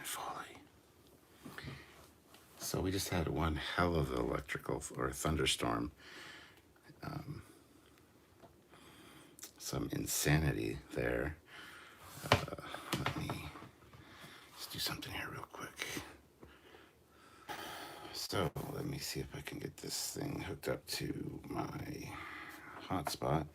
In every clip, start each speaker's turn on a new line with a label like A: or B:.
A: Foley. So we just had one hell of an electrical or thunderstorm. Some insanity there. Let me just do something here real quick. So let me see if I can get this thing hooked up to my hotspot.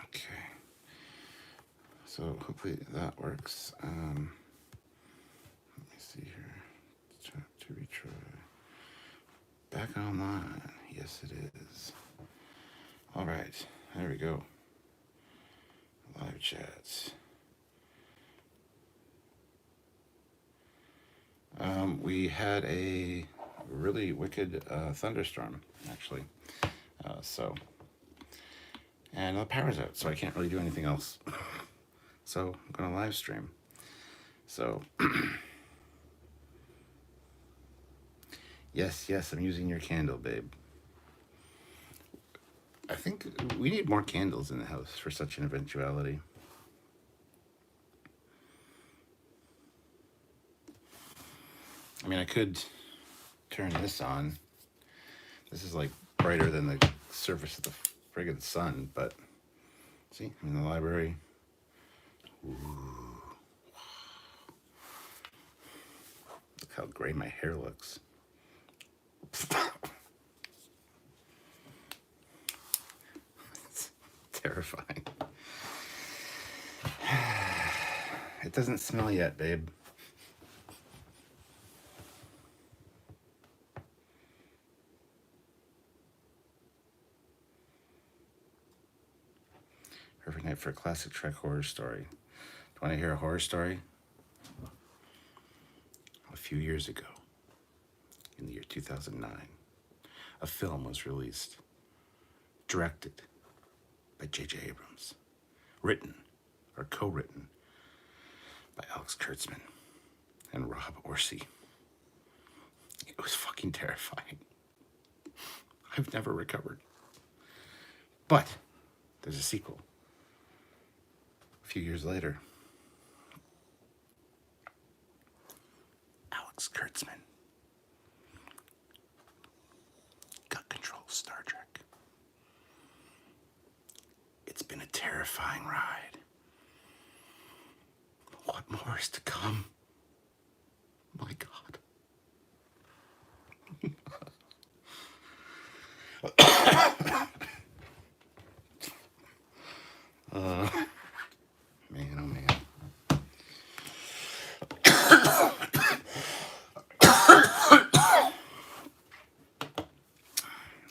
A: Okay, so hopefully that works. Let me see here. To retry. Back online. Yes, it is. All right, there we go. Live chats. We had a really wicked thunderstorm, actually. And the power's out, so I can't really do anything else. So I'm going to live stream. So, yes, I'm using your candle, babe. I think we need more candles in the house for such an eventuality. I mean, I could turn this on. This is like brighter than the surface of the friggin' sun, but see, I'm in the library. Ooh. Look how gray my hair looks. It's terrifying. It doesn't smell yet, babe. Perfect night for a classic Trek horror story. Do you want to hear a horror story? A few years ago, in the year 2009, a film was released, directed by J.J. Abrams, written or co-written by Alex Kurtzman and Rob Orsi. It was fucking terrifying. I've never recovered. But there's a sequel. A few years later, Alex Kurtzman got control of Star Trek. It's been a terrifying ride. What more is to come? My God. Man, oh man.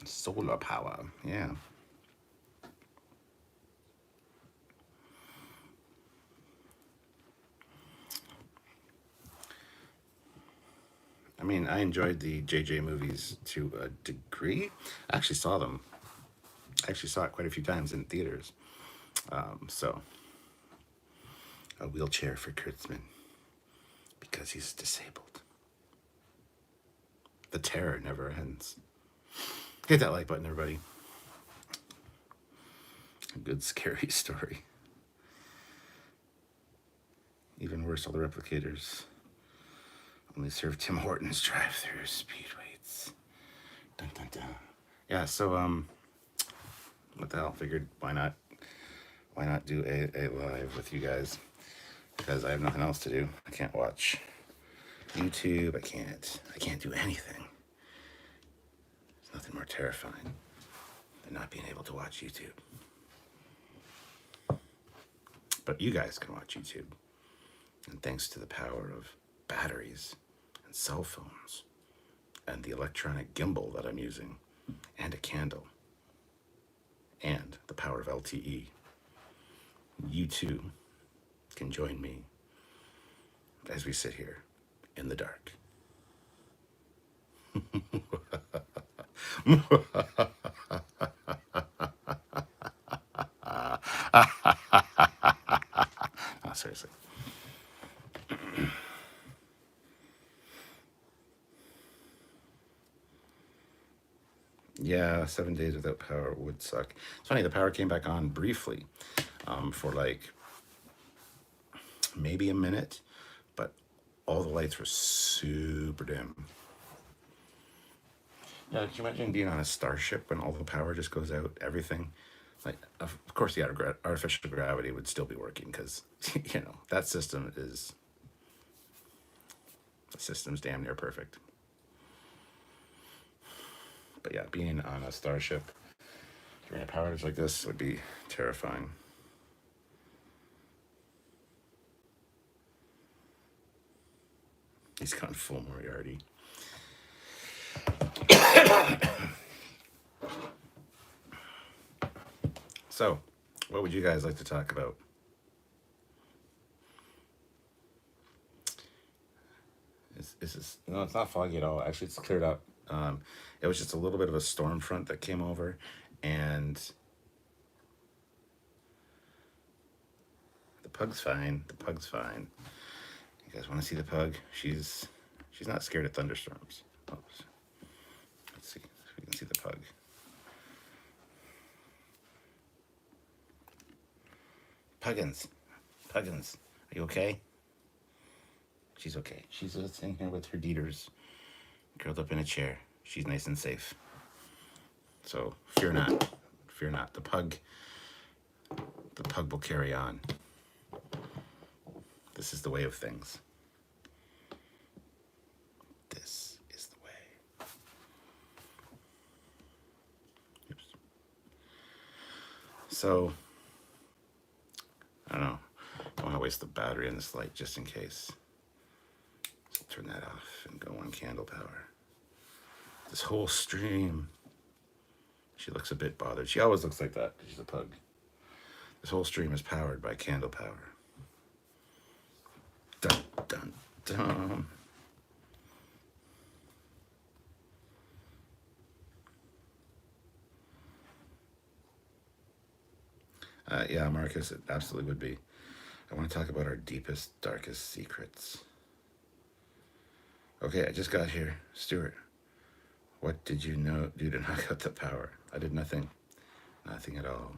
A: Solar power, yeah. I mean, I enjoyed the JJ movies to a degree. I actually saw them. I actually saw it quite a few times in theaters. So, a wheelchair for Kurtzman because he's disabled. The terror never ends. Hit that like button, everybody. A good scary story. Even worse, all the replicators only serve Tim Hortons drive-through speedwaits. Dun dun dun. Yeah, so what the hell? Figured why not do a live with you guys? Because I have nothing else to do. I can't watch YouTube. I can't do anything. There's nothing more terrifying than not being able to watch YouTube. But you guys can watch YouTube. And thanks to the power of batteries and cell phones and the electronic gimbal that I'm using and a candle and the power of LTE, you too can join me as we sit here in the dark. seriously. Yeah, 7 days without power would suck. It's funny, the power came back on briefly for like maybe a minute, but all the lights were super dim. Yeah, can you imagine being on a starship when all the power just goes out, everything? Like, of course, the artificial gravity would still be working because, you know, that system is, the system's damn near perfect. But yeah, being on a starship during a power outage like this would be terrifying. He's gone full Moriarty. So, what would you guys like to talk about? No, it's not foggy at all. Actually, it's cleared up. It was just a little bit of a storm front that came over, and the pug's fine. The pug's fine. You guys want to see the pug? She's not scared of thunderstorms. Oops. Let's see if we can see the pug. Puggins, are you okay? She's okay. She's sitting here with her Dieters, curled up in a chair. She's nice and safe. So fear not. Fear not. The pug will carry on. This is the way of things. This is the way. Oops. So, I don't know. I want to waste the battery in this light just in case. So turn that off and go on candle power. This whole stream. She looks a bit bothered. She always looks like that because she's a pug. This whole stream is powered by candle power. Dun, dun, dun. Yeah, Marcus, it absolutely would be. I want to talk about our deepest, darkest secrets. Okay, I just got here. Stuart, what did you do to knock out the power? I did nothing. Nothing at all.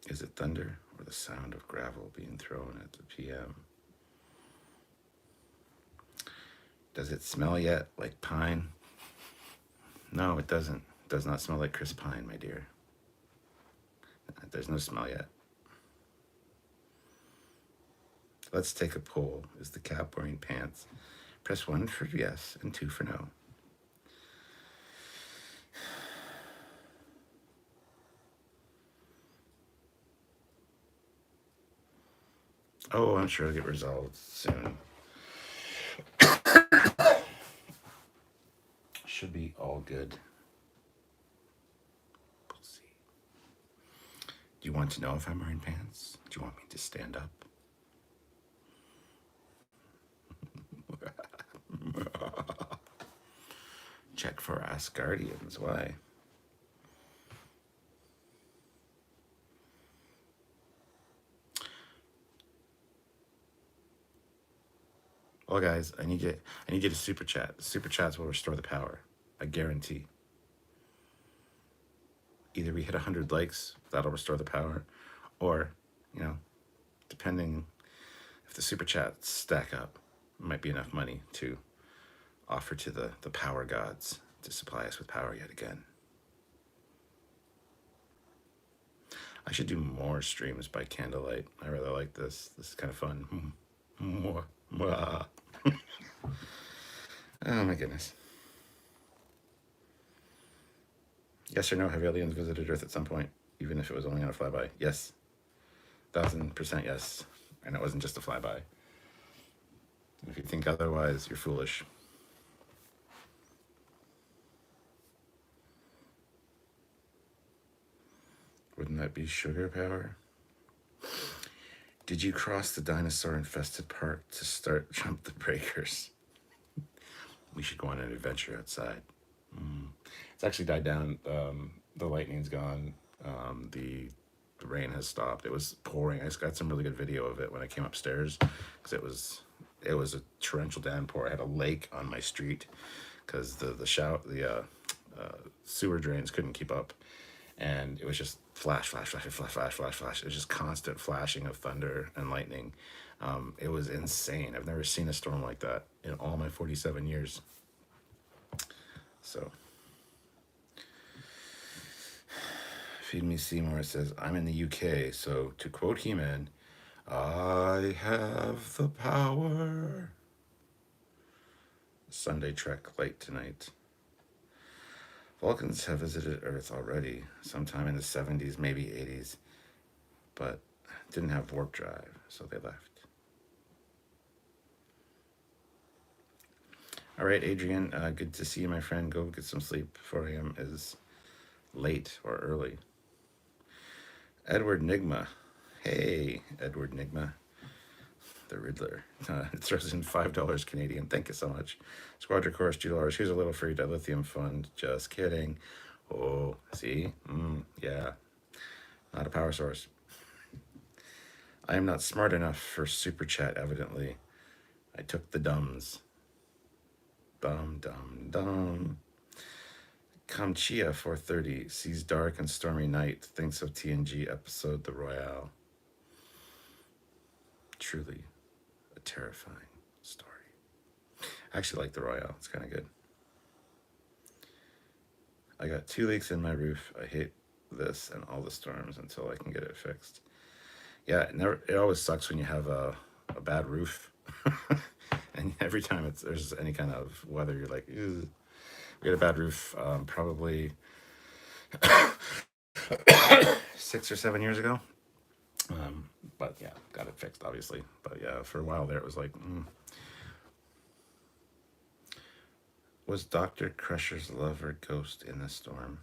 A: Is it thunder or the sound of gravel being thrown at the PM? Does it smell yet like pine? No, it doesn't. It does not smell like crisp pine, my dear. There's no smell yet. Let's take a poll. Is the cap wearing pants? Press 1 for yes and 2 for no. Oh, I'm sure it'll get resolved soon. Should be all good. We'll see. Do you want to know if I'm wearing pants? Do you want me to stand up? Check for Asgardians. Why? Well, guys, I need you to super chat. Super chats will restore the power. I guarantee. Either we hit 100 likes, that'll restore the power, or, you know, depending if the super chats stack up, it might be enough money to offer to the power gods to supply us with power yet again. I should do more streams by candlelight. I really like this. This is kind of fun. Oh my goodness. Yes or no, have aliens visited Earth at some point, even if it was only on a flyby? Yes. 1000% yes. And it wasn't just a flyby. If you think otherwise, you're foolish. Wouldn't that be sugar power? Did you cross the dinosaur-infested park to start Jump the Breakers? We should go on an adventure outside. It's actually died down. The lightning's gone. The the rain has stopped. It was pouring. I just got some really good video of it when I came upstairs, because it was a torrential downpour. I had a lake on my street because the sewer drains couldn't keep up, and it was just flash, flash, flash, flash, flash, flash, flash. It was just constant flashing of thunder and lightning. It was insane. I've never seen a storm like that in all my 47 years. So, Feed Me Seymour says, I'm in the UK, so to quote He-Man, I have the power. Sunday trek late tonight. Vulcans have visited Earth already, sometime in the 70s, maybe 80s, but didn't have warp drive, so they left. All right, Adrian, good to see you, my friend. Go get some sleep. 4 a.m. is late or early. Edward Nigma. Hey, Edward Nigma. The Riddler. It throws in $5 Canadian. Thank you so much. Squadron Course, $2. Here's a little free dilithium fund. Just kidding. Oh, see? Yeah. Not a power source. I am not smart enough for Super Chat, evidently. I took the dumbs. Dum, dum, dum. Kamchia 430 sees dark and stormy night, thinks of TNG episode The Royale. Truly a terrifying story. I actually like The Royale. It's kind of good. I got 2 leaks in my roof. I hate this and all the storms until I can get it fixed. Yeah, it always sucks when you have a bad roof. And every time there's any kind of weather, you're like, ew. We had a bad roof probably 6 or 7 years ago. But yeah, got it fixed, obviously. But yeah, for a while there, it was like, Was Dr. Crusher's lover ghost in the storm?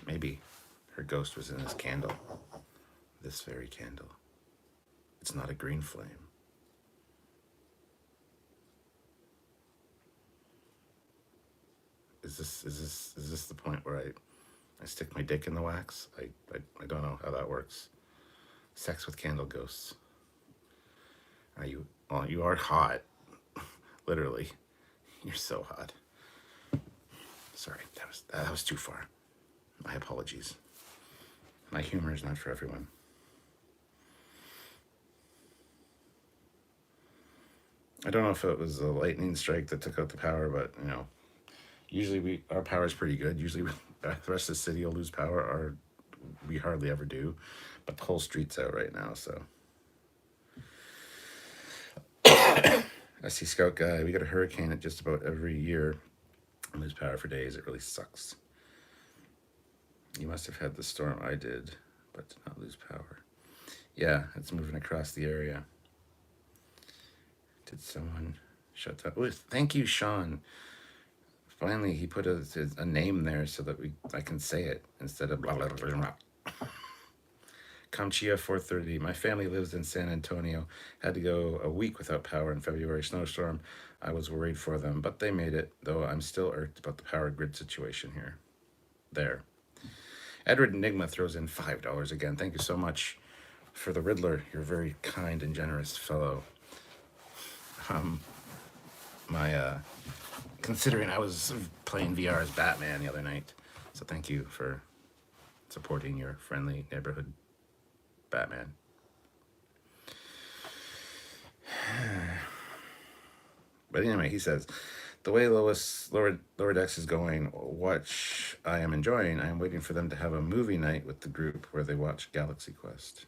A: Maybe her ghost was in this candle. This very candle. It's not a green flame. Is this the point where I stick my dick in the wax? I don't know how that works. Sex with candle ghosts. Are you? Well, you are hot. Literally, you're so hot. Sorry, that was too far. My apologies. My humor is not for everyone. I don't know if it was a lightning strike that took out the power, but usually our power is pretty good. Usually the rest of the city will lose power, or we hardly ever do. But the whole street's out right now, so. I see Scout Guy. We get a hurricane at just about every year and lose power for days. It really sucks. You must have had the storm I did, but did not lose power. Yeah, it's moving across the area. Did someone shut that? Oh, thank you, Sean. Finally, he put a name there so that I can say it instead of blah, blah, blah, blah, blah. Kamchia 430. My family lives in San Antonio. Had to go a week without power in February snowstorm. I was worried for them, but they made it, though I'm still irked about the power grid situation here. There. Edward Enigma throws in $5 again. Thank you so much for the Riddler. You're a very kind and generous fellow. Considering I was playing VR as Batman the other night, so thank you for supporting your friendly neighborhood Batman. But anyway, he says, the way Lower Decks is going, which I am enjoying, I am waiting for them to have a movie night with the group where they watch Galaxy Quest.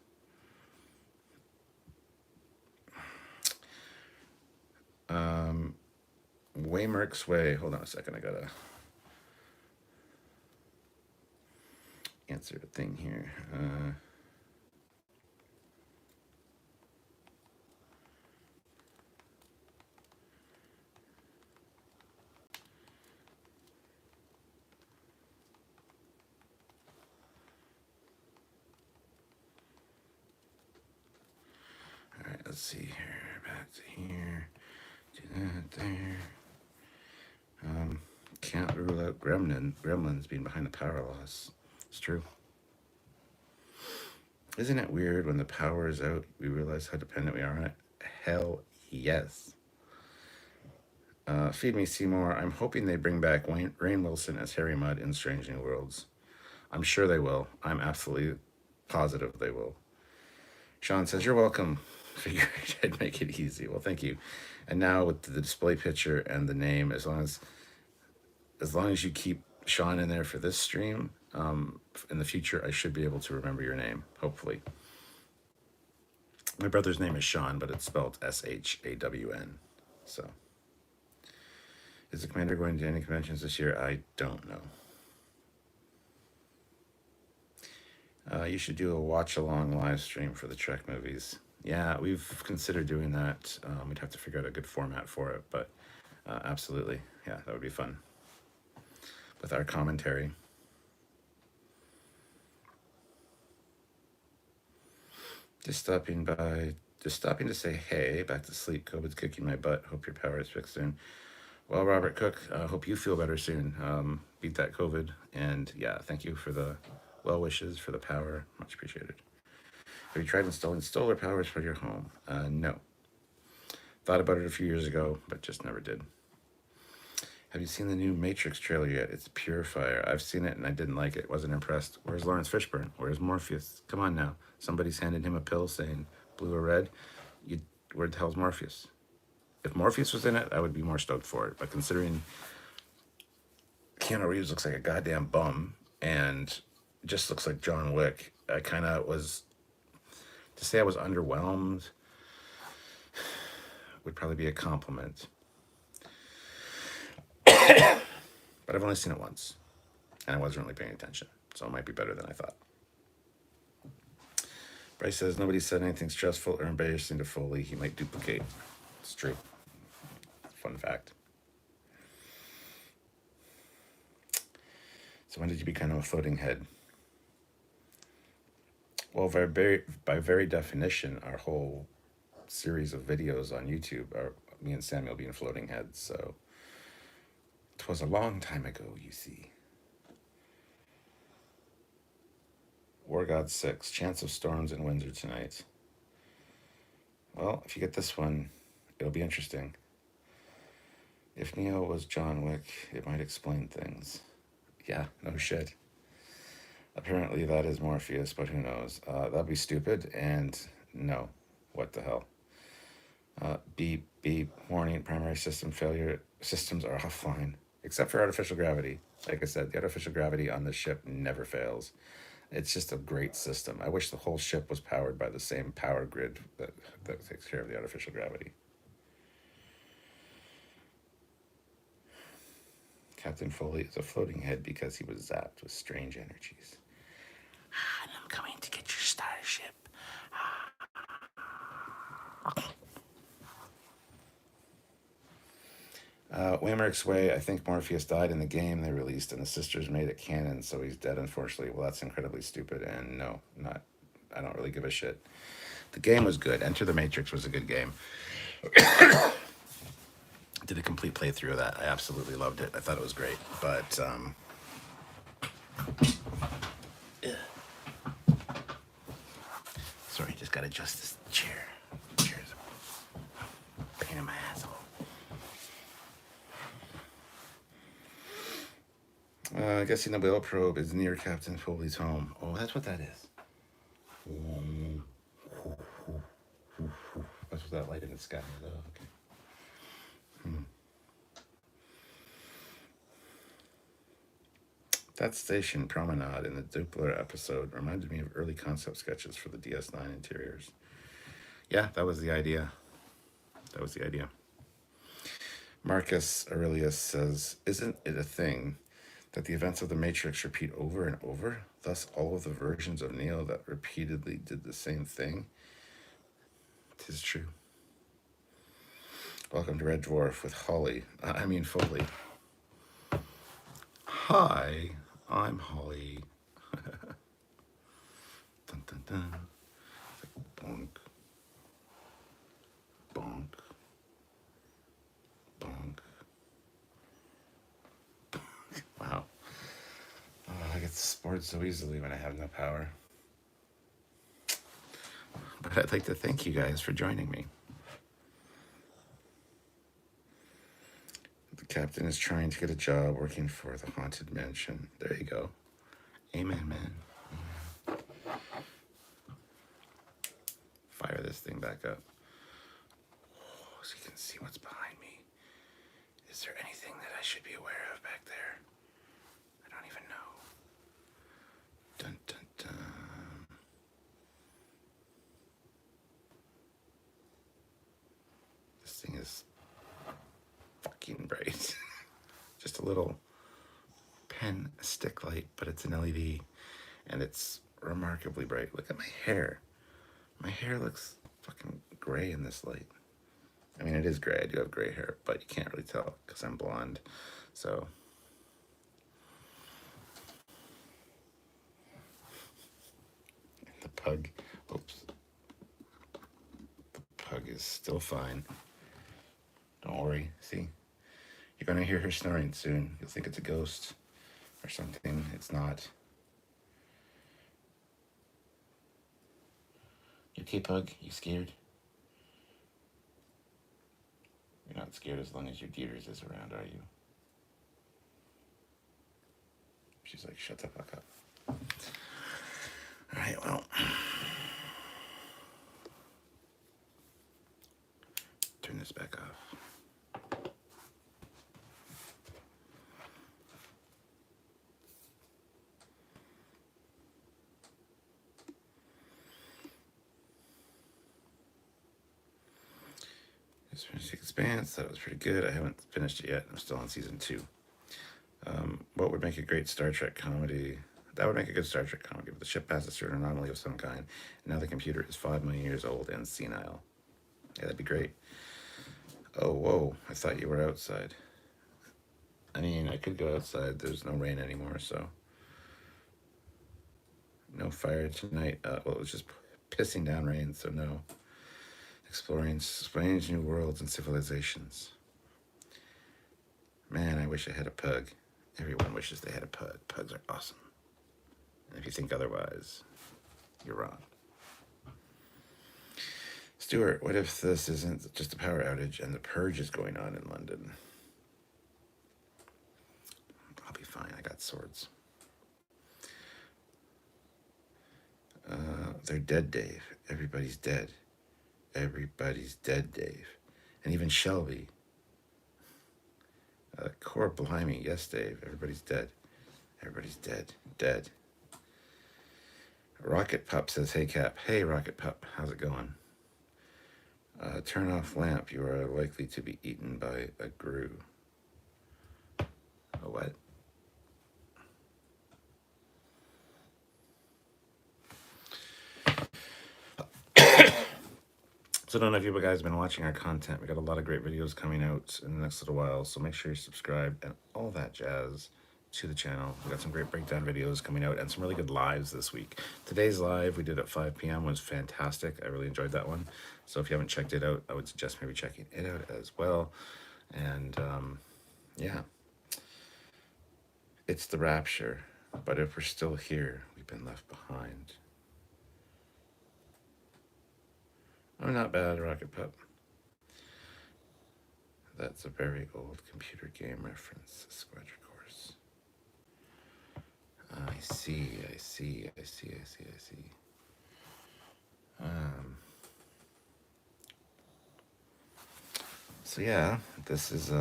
A: Waymerk's Way. Hold on a second. I gotta answer a thing here. All right, let's see here. Back to here. Do that there. Can't rule out gremlins being behind the power loss. It's true. Isn't it weird when the power is out, we realize how dependent we are on it? Hell yes. Feed Me Seymour. I'm hoping they bring back Rainn Wilson as Harry Mudd in Strange New Worlds. I'm sure they will. I'm absolutely positive they will. Sean says, "You're welcome." Figured I'd make it easy. Well, thank you. And now with the display picture and the name, as long as you keep Sean in there for this stream, in the future, I should be able to remember your name, hopefully. My brother's name is Sean, but it's spelled Shawn. So, is the commander going to any conventions this year? I don't know. You should do a watch-along live stream for the Trek movies. Yeah, we've considered doing that. We'd have to figure out a good format for it, but absolutely. Yeah, that would be fun. With our commentary. Just stopping to say hey, back to sleep. COVID's kicking my butt. Hope your power is fixed soon. Well, Robert Cook, hope you feel better soon. Beat that COVID. And yeah, thank you for the well wishes, for the power. Much appreciated. Have you tried installing solar powers for your home? No. Thought about it a few years ago, but just never did. Have you seen the new Matrix trailer yet? It's pure fire. I've seen it and I didn't like it. Wasn't impressed. Where's Lawrence Fishburne? Where's Morpheus? Come on now. Somebody's handed him a pill saying blue or red. Where the hell's Morpheus? If Morpheus was in it, I would be more stoked for it. But considering Keanu Reeves looks like a goddamn bum and just looks like John Wick, I kind of was, to say I was underwhelmed would probably be a compliment. But I've only seen it once, and I wasn't really paying attention, so it might be better than I thought. Bryce says, nobody said anything stressful or embarrassing to Foley. He might duplicate. It's true. Fun fact. So when did you become a floating head? Well, by very definition, our whole series of videos on YouTube are me and Samuel being floating heads, so 'twas a long time ago, you see. War God 6, chance of storms in Windsor tonight. Well, if you get this one, it'll be interesting. If Neo was John Wick, it might explain things. Yeah, no shit. Apparently that is Morpheus, but who knows? That'd be stupid, and no. What the hell? Beep, beep, warning, primary system failure. Systems are offline, except for artificial gravity. Like I said, the artificial gravity on this ship never fails. It's just a great system. I wish the whole ship was powered by the same power grid that takes care of the artificial gravity. Captain Foley is a floating head because he was zapped with strange energies. And I'm coming to get your starship. Waymark's Way, I think Morpheus died in the game they released, and the sisters made it canon, so he's dead, unfortunately. Well, that's incredibly stupid, and no, I don't really give a shit. The game was good. Enter the Matrix was a good game. Did a complete playthrough of that. I absolutely loved it. I thought it was great, but sorry, just gotta adjust this chair. Chair's a pain in my asshole. Guessing the whale probe is near Captain Foley's home. Oh, that's what that is. That's what that light in the sky is. Oh, okay. That station promenade in the Dupler episode reminded me of early concept sketches for the DS9 interiors. Yeah, that was the idea. Marcus Aurelius says, isn't it a thing that the events of the Matrix repeat over and over? Thus, all of the versions of Neo that repeatedly did the same thing? 'Tis true. Welcome to Red Dwarf with Foley. Hi, I'm Holly. Dun, dun, dun. Bonk. Bonk. Bonk. Wow. I get bored so easily when I have no power. But I'd like to thank you guys for joining me. The captain is trying to get a job working for the Haunted Mansion. There you go. Amen, man. Fire this thing back up. Oh, so you can see what's behind me. Is there anything that I should be aware of back there? I don't even know. Dun, dun, dun. This thing is fucking bright. Just a little pen stick light, but it's an LED, and it's remarkably bright. Look at my hair. My hair looks fucking gray in this light. I mean, it is gray. I do have gray hair, but you can't really tell because I'm blonde. So the pug, oops. The pug is still fine. Don't worry. See? You're going to hear her snoring soon. You'll think it's a ghost or something. It's not. You okay, pug? You scared? You're not scared as long as your Dieter's is around, are you? She's like, shut the fuck up. All right, well. Turn this back off. Just finished The Expanse. That was pretty good. I haven't finished it yet. I'm still on season 2. What would make a great Star Trek comedy? That would make a good Star Trek comedy. But the ship passes through an anomaly of some kind, and now the computer is 5 million years old and senile. Yeah, that'd be great. Oh, whoa. I thought you were outside. I mean, I could go outside. There's no rain anymore, so. No fire tonight. Well, it was just pissing down rain, so no. Exploring strange new worlds and civilizations. Man, I wish I had a pug. Everyone wishes they had a pug. Pugs are awesome. And if you think otherwise, you're wrong. Stuart, what if this isn't just a power outage and the purge is going on in London? I'll be fine. I got swords. They're dead, Dave. Everybody's dead. Everybody's dead, Dave. And even Shelby. Core blimey. Yes, Dave. Everybody's dead. Everybody's dead. Dead. Rocket Pup says, hey, Cap. Hey, Rocket Pup. How's it going? Turn off lamp. You are likely to be eaten by a grue. A what? So I don't know if you guys have been watching our content. We got a lot of great videos coming out in the next little while. So make sure you subscribe and all that jazz to the channel. We got some great breakdown videos coming out and some really good lives this week. Today's live we did at 5 p.m. was fantastic. I really enjoyed that one. So if you haven't checked it out, I would suggest maybe checking it out as well. And yeah, it's the rapture. But if we're still here, we've been left behind. Oh, not bad, Rocket Pup. That's a very old computer game reference, Squadron Course. I see. So yeah, this is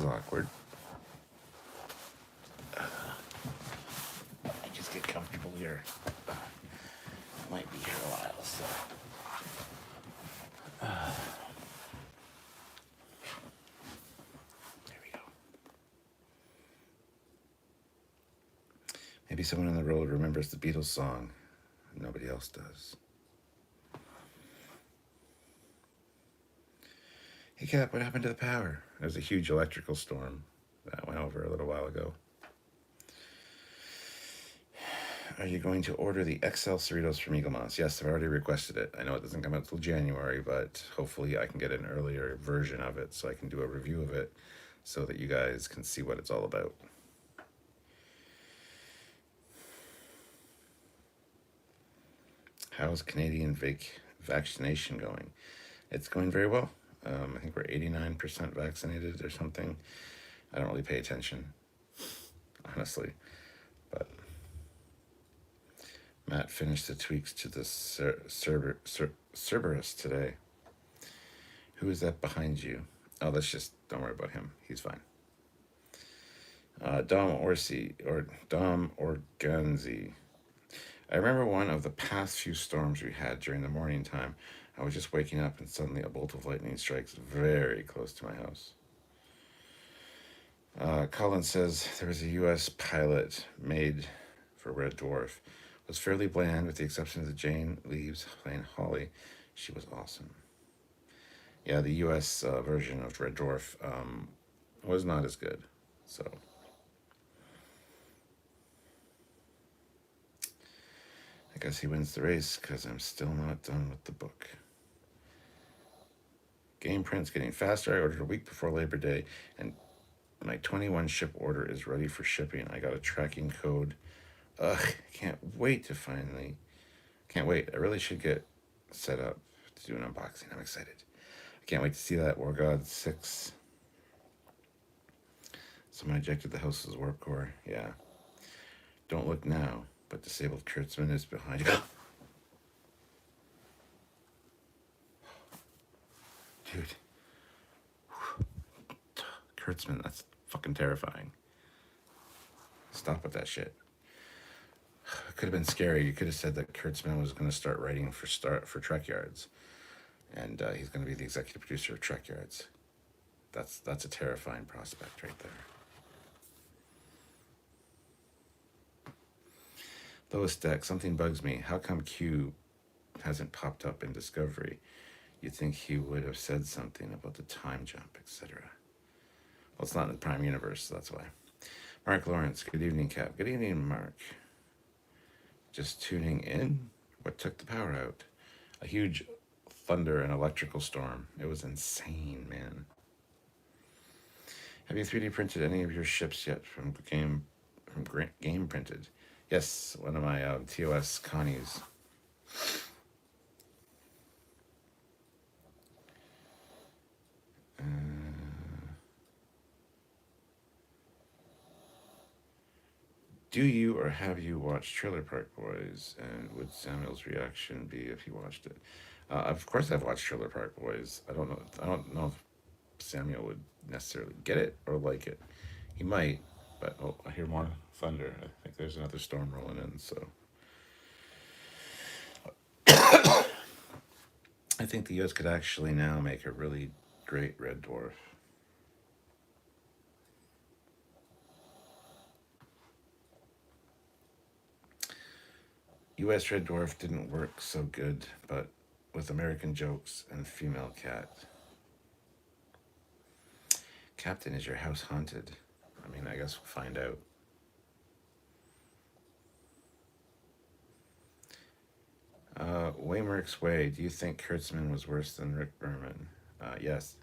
A: awkward. I just get comfortable here. Might be here a while, so. There we go. Maybe someone on the road remembers the Beatles song. Nobody else does. Hey, Cap, what happened to the power? There was a huge electrical storm that went over a little while ago. Are you going to order the XL Cerritos from Eagle Moss? Yes, I've already requested it. I know it doesn't come out until January, but hopefully I can get an earlier version of it so I can do a review of it so that you guys can see what it's all about. how's Canadian vaccination going? It's going very well. I think we're 89% vaccinated or something. I don't really pay attention, honestly. But Matt finished the tweaks to the Cerberus today. Who is that behind you? Oh, don't worry about him. He's fine. Dom Organzi. I remember one of the past few storms we had during the morning time. I was just waking up and suddenly a bolt of lightning strikes very close to my house. Colin says there was a U.S. pilot made for Red Dwarf. It was fairly bland with the exception of the Jane Leaves playing Holly. She was awesome. Yeah, the U.S. Version of Red Dwarf was not as good. So I guess he wins the race because I'm still not done with the book. Game print's getting faster. I ordered a week before Labor Day, and my 21 ship order is ready for shipping. I got a tracking code. Can't wait. I really should get set up to do an unboxing. I'm excited. I can't wait to see that War God 6. Someone ejected the house's warp core. Yeah. Don't look now, but disabled Kurtzman is behind you. Dude. Kurtzman, that's fucking terrifying. Stop with that shit. It could have been scary. You could have said that Kurtzman was going to start writing for Trekyards, and he's going to be the executive producer of Trekyards. That's a terrifying prospect right there. Lois Deck, something bugs me. How come Q hasn't popped up in Discovery? You'd think he would have said something about the time jump, etc. Well, it's not in the Prime Universe, so that's why. Mark Lawrence, good evening, Cap. Good evening, Mark. Just tuning in? What took the power out? A huge thunder and electrical storm. It was insane, man. Have you 3D printed any of your ships yet from game printed? Yes, one of my TOS Connies. Do you or have you watched Trailer Park Boys? And would Samuel's reaction be if he watched it? Of course, I've watched Trailer Park Boys. I don't know if Samuel would necessarily get it or like it. He might, but I hear more thunder. I think there's another storm rolling in. So I think the U.S. could actually now make a really great Red Dwarf. U.S. Red Dwarf didn't work so good, but with American jokes and female cat. Captain, is your house haunted? I mean, I guess we'll find out. Waymerk's Way, do you think Kurtzman was worse than Rick Berman? Yes.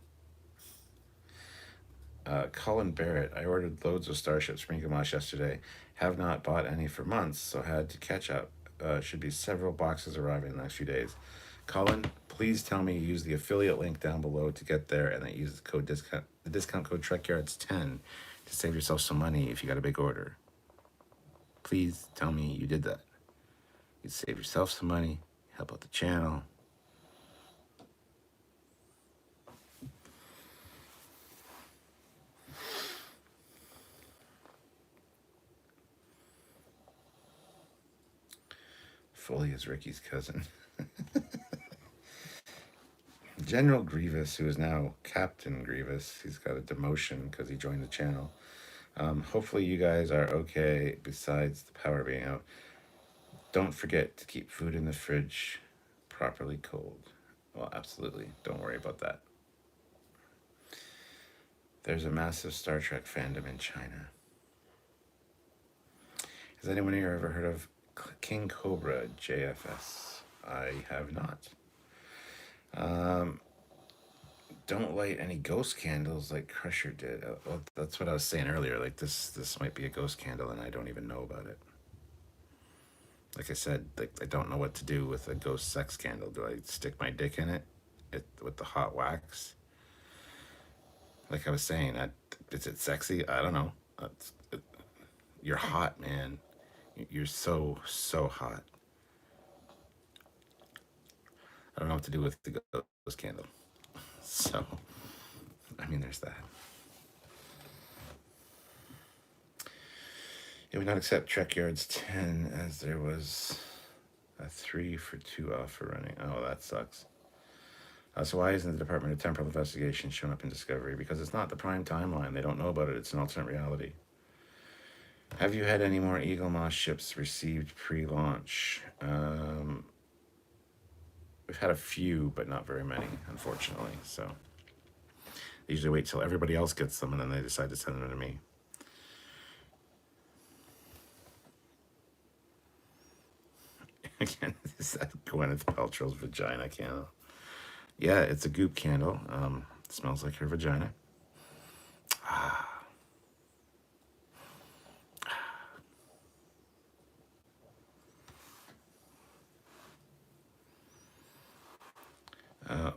A: Colin Barrett, I ordered loads of Starship Spring Gamache yesterday. Have not bought any for months, so had to catch up. Should be several boxes arriving in the next few days. Colin, please tell me you use the affiliate link down below to get there, and that you use the discount code Trekyards10 to save yourself some money if you got a big order. Please tell me you did that. You'd save yourself some money, help out the channel. Foley is Ricky's cousin. General Grievous, who is now Captain Grievous, he's got a demotion because he joined the channel. Hopefully you guys are okay besides the power being out. Don't forget to keep food in the fridge properly cold. Well, absolutely. Don't worry about that. There's a massive Star Trek fandom in China. Has anyone here ever heard of King Cobra JFS? I have not. Don't light any ghost candles like Crusher did. Well, that's what I was saying earlier. Like this might be a ghost candle and I don't even know about it. Like I said, like, I don't know what to do with a ghost sex candle. Do I stick my dick in it with the hot wax? Like I was saying, is it sexy? I don't know. You're hot, man. You're so hot. I don't know what to do with the ghost candle. So, I mean, there's that. It would not accept Trekyards 10 as there was a 3 for 2 offer running. Oh, that sucks. So why isn't the Department of Temporal Investigation showing up in Discovery? Because it's not the prime timeline. They don't know about it. It's an alternate reality. Have you had any more Eagle Moss ships received pre-launch? We've had a few, but not very many, unfortunately. So they usually wait till everybody else gets them, and then they decide to send them to me. Again, is that Gwyneth Paltrow's vagina candle? Yeah, it's a goop candle. Smells like her vagina.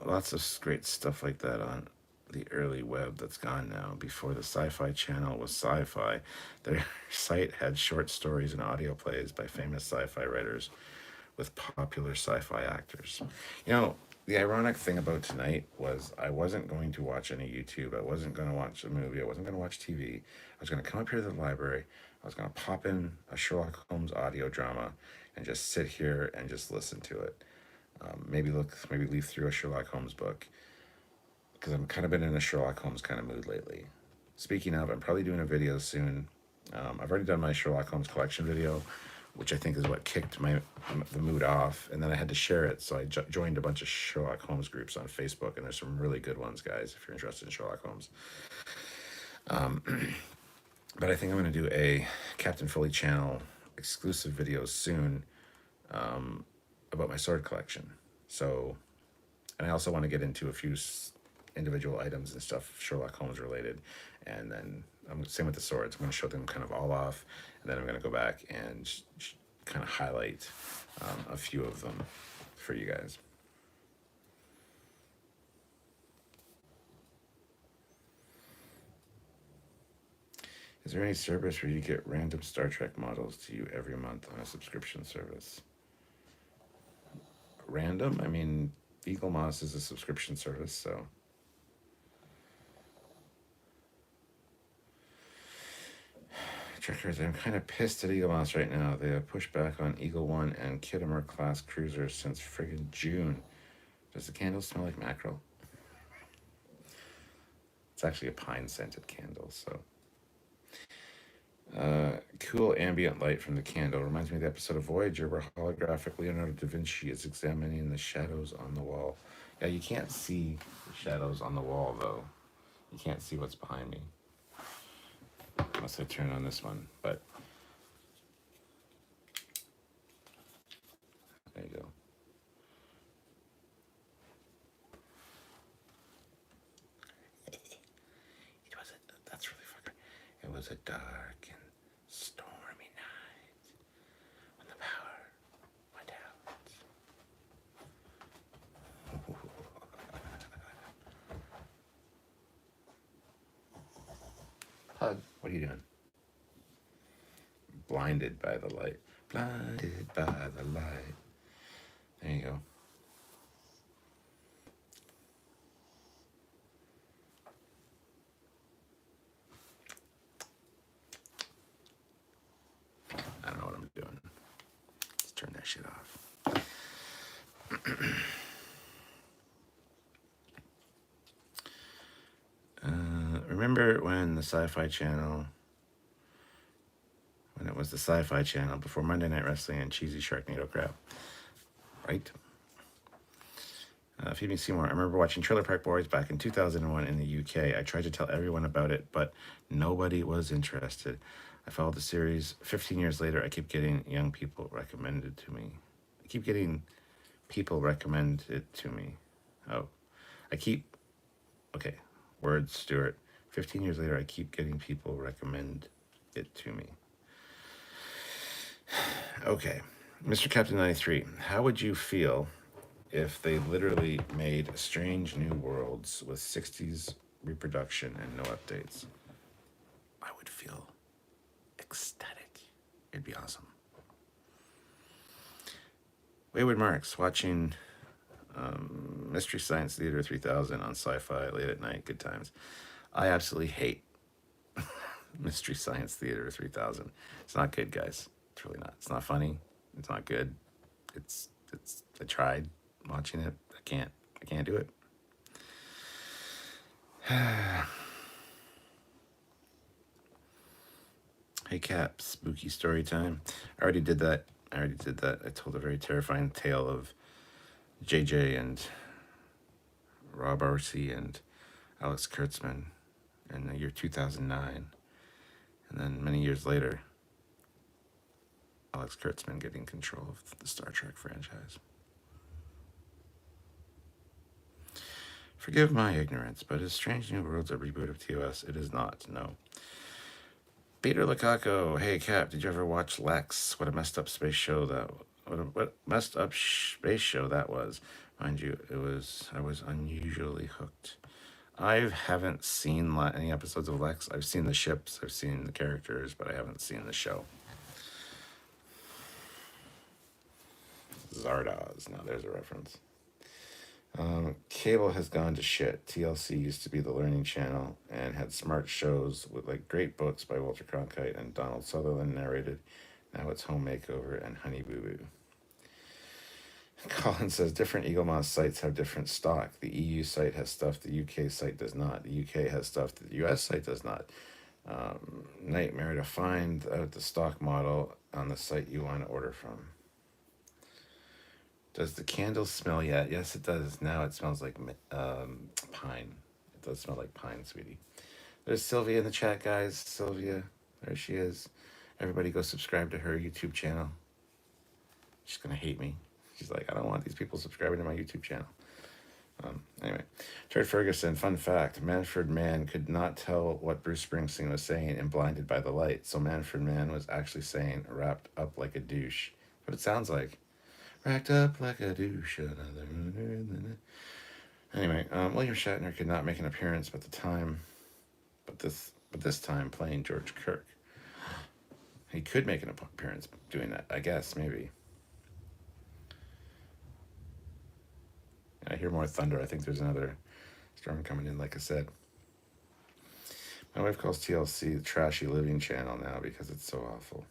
A: Lots of great stuff like that on the early web that's gone now. Before the Sci-Fi Channel was Sci-Fi, their site had short stories and audio plays by famous sci-fi writers with popular sci-fi actors. You know, the ironic thing about tonight was I wasn't going to watch any YouTube. I wasn't going to watch a movie. I wasn't going to watch TV. I was going to come up here to the library. I was going to pop in a Sherlock Holmes audio drama and just sit here and just listen to it. Maybe leaf through a Sherlock Holmes book, because I'm kind of been in a Sherlock Holmes kind of mood lately. Speaking of, I'm probably doing a video soon. I've already done my Sherlock Holmes collection video, which I think is what kicked the mood off, and then I had to share it, so I joined a bunch of Sherlock Holmes groups on Facebook, and there's some really good ones, guys, if you're interested in Sherlock Holmes. But I think I'm going to do a Captain Foley channel exclusive video soon about my sword collection. So, and I also want to get into a few individual items and stuff Sherlock Holmes related, and then same with the swords. I'm going to show them kind of all off, and then I'm going to go back and kind of highlight a few of them for you guys. Is there any service where you get random Star Trek models to you every month on a subscription service? Random? I mean, Eagle Moss is a subscription service, so. Trekyards, I'm kind of pissed at Eagle Moss right now. They have pushed back on Eagle 1 and Kittimer class cruisers since friggin' June. Does the candle smell like mackerel? It's actually a pine scented candle, so. Cool ambient light from the candle. Reminds me of the episode of Voyager where holographic Leonardo da Vinci is examining the shadows on the wall. Yeah, you can't see the shadows on the wall, though. You can't see what's behind me. Unless I turn on this one, but there you go. That's really fucking. It was a dark and stormy night when the power went out. Pug, what are you doing? Blinded by the light. Blinded by the light. There you go. I don't know what I'm doing. Let's turn that shit off. Remember when the Sci-Fi Channel, when it was the Sci-Fi Channel before Monday Night Wrestling and cheesy Sharknado crap, right? Phoebe Seymour, I remember watching Trailer Park Boys back in 2001 in the UK. I tried to tell everyone about it, but nobody was interested. I followed the series. 15 years later, I keep getting young people recommended to me. I keep getting people recommend it to me. Oh, okay, words, Stuart. 15 years later, I keep getting people recommend it to me. Okay, Mr. Captain 93, how would you feel if they literally made strange new worlds with 60s reproduction and no updates? I would feel ecstatic. It'd be awesome. Wayward Marks, watching Mystery Science Theater 3000 on Sci-Fi late at night. Good times. I absolutely hate Mystery Science Theater 3000. It's not good, guys. It's really not. It's not funny. It's not good. It's. I tried watching it. I can't do it. Hey Cap, spooky story time. I already did that. I told a very terrifying tale of JJ and Rob Arcee and Alex Kurtzman in the year 2009. And then many years later, Alex Kurtzman getting control of the Star Trek franchise. Forgive my ignorance, but is Strange New Worlds a reboot of TOS? It is not, no. Peter Lukaku, hey Cap, did you ever watch Lex? What a messed up space show that was. Mind you, I was unusually hooked. I haven't seen any episodes of Lex. I've seen the ships, I've seen the characters, but I haven't seen the show. Zardoz, now there's a reference. Cable has gone to shit. TLC used to be the learning channel and had smart shows with like great books by Walter Cronkite and Donald Sutherland narrated. Now it's Home Makeover and Honey Boo Boo. Colin says different Eaglemoss sites have different stock. The EU site has stuff the UK site does not. The UK has stuff that the US site does not. Nightmare to find out the stock model on the site you want to order from. Does the candle smell yet? Yes, it does. Now it smells like pine. It does smell like pine, sweetie. There's Sylvia in the chat, guys. Sylvia, there she is. Everybody go subscribe to her YouTube channel. She's going to hate me. She's like, I don't want these people subscribing to my YouTube channel. Anyway, Jared Ferguson, fun fact. Manfred Mann could not tell what Bruce Springsteen was saying in Blinded by the Light. So Manfred Mann was actually saying, wrapped up like a douche. What it sounds like. Racked up like a douche. Anyway, William Shatner could not make an appearance but this time playing George Kirk. He could make an appearance doing that, I guess, maybe. I hear more thunder. I think there's another storm coming in, like I said. My wife calls TLC the trashy living channel now because it's so awful.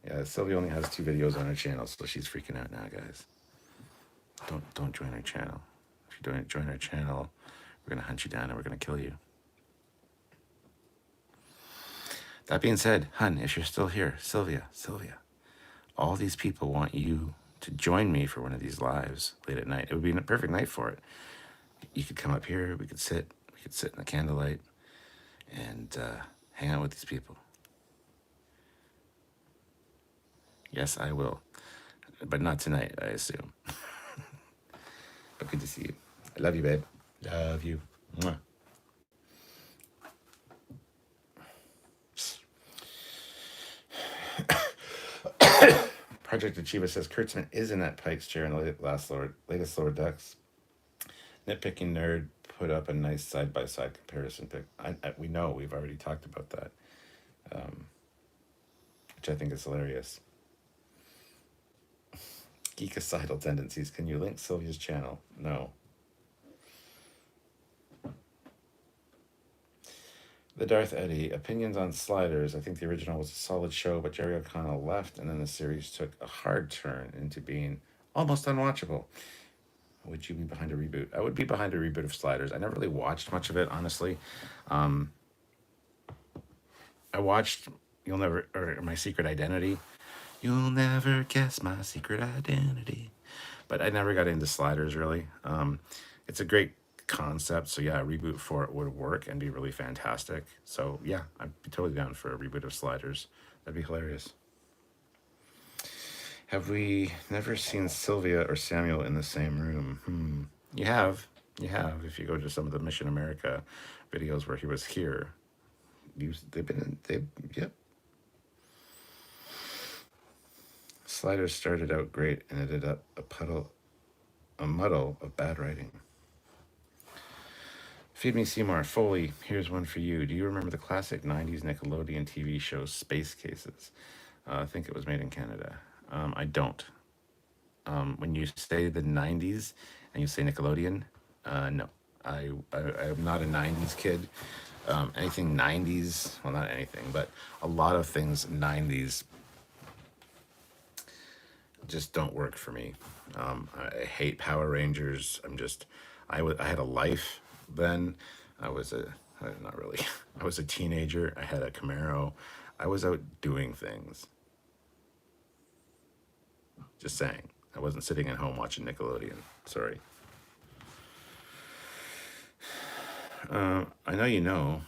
A: Yeah, Sylvia only has 2 videos on her channel, so she's freaking out now, guys. Don't join her channel. If you don't join her channel, we're gonna hunt you down and we're gonna kill you. That being said, hun, if you're still here, Sylvia, all these people want you to join me for one of these lives late at night. It would be a perfect night for it. You could come up here, we could sit in the candlelight and hang out with these people. Yes, I will. But not tonight, I assume. But good to see you. I love you, babe. Love you. Mwah. Project Achieva says Kurtzman is in that Pike's chair in the latest Lower Decks. Nitpicking nerd put up a nice side-by-side comparison pic. We know, we've already talked about that, which I think is hilarious. Geekicidal tendencies. Can you link Sylvia's channel? No. The Darth Eddie. Opinions on Sliders. I think the original was a solid show, but Jerry O'Connell left, and then the series took a hard turn into being almost unwatchable. Would you be behind a reboot? I would be behind a reboot of Sliders. I never really watched much of it, honestly. I watched My Secret Identity. You'll never guess my secret identity. But I never got into Sliders, really. It's a great concept, so yeah, a reboot for it would work and be really fantastic. So yeah, I'd be totally down for a reboot of Sliders. That'd be hilarious. Have we never seen Sylvia or Samuel in the same room? You have. If you go to some of the Mission America videos where he was here, Yep. Sliders started out great and ended up a muddle of bad writing. Feed Me Seymour. Foley, here's one for you. Do you remember the classic 90s Nickelodeon TV show Space Cases? I think it was made in Canada. I don't. When you say the 90s and you say Nickelodeon, no. I'm not a 90s kid. Anything 90s, well, not anything, but a lot of things 90s just don't work for me. I hate Power Rangers. I had a life then. Not really. I was a teenager. I had a Camaro. I was out doing things. Just saying. I wasn't sitting at home watching Nickelodeon. Sorry. I know you know,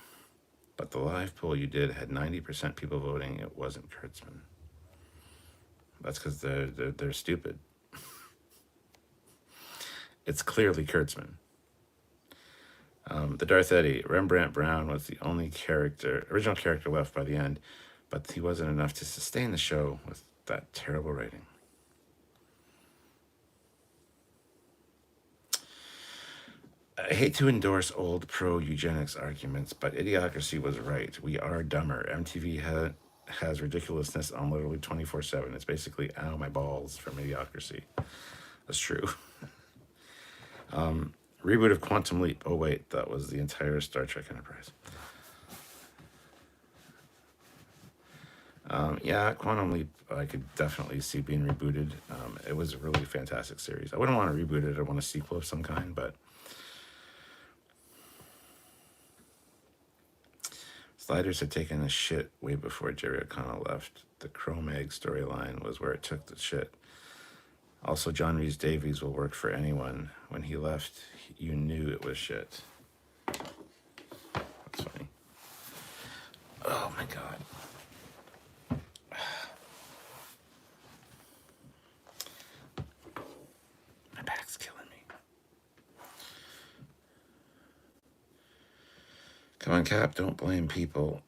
A: but the live poll you did had 90% people voting. It wasn't Kurtzman. That's because they're stupid. It's clearly Kurtzman. The Darth Eddie, Rembrandt Brown was the only original character left by the end, but he wasn't enough to sustain the show with that terrible writing. I hate to endorse old pro-eugenics arguments, but Idiocracy was right. We are dumber. MTV has ridiculousness on literally 24/7. It's basically, ow, my balls from Idiocracy. That's true. Reboot of Quantum Leap. Oh, wait, that was the entire Star Trek Enterprise. Yeah, Quantum Leap, I could definitely see being rebooted. It was a really fantastic series. I wouldn't want to reboot it. I want a sequel of some kind, but Sliders had taken a shit way before Jerry O'Connell left. The Cro-Mag storyline was where it took the shit. Also, John Rhys Davies will work for anyone. When he left, you knew it was shit. That's funny. Oh my God. My back's killing me. Come on, Cap, don't blame people.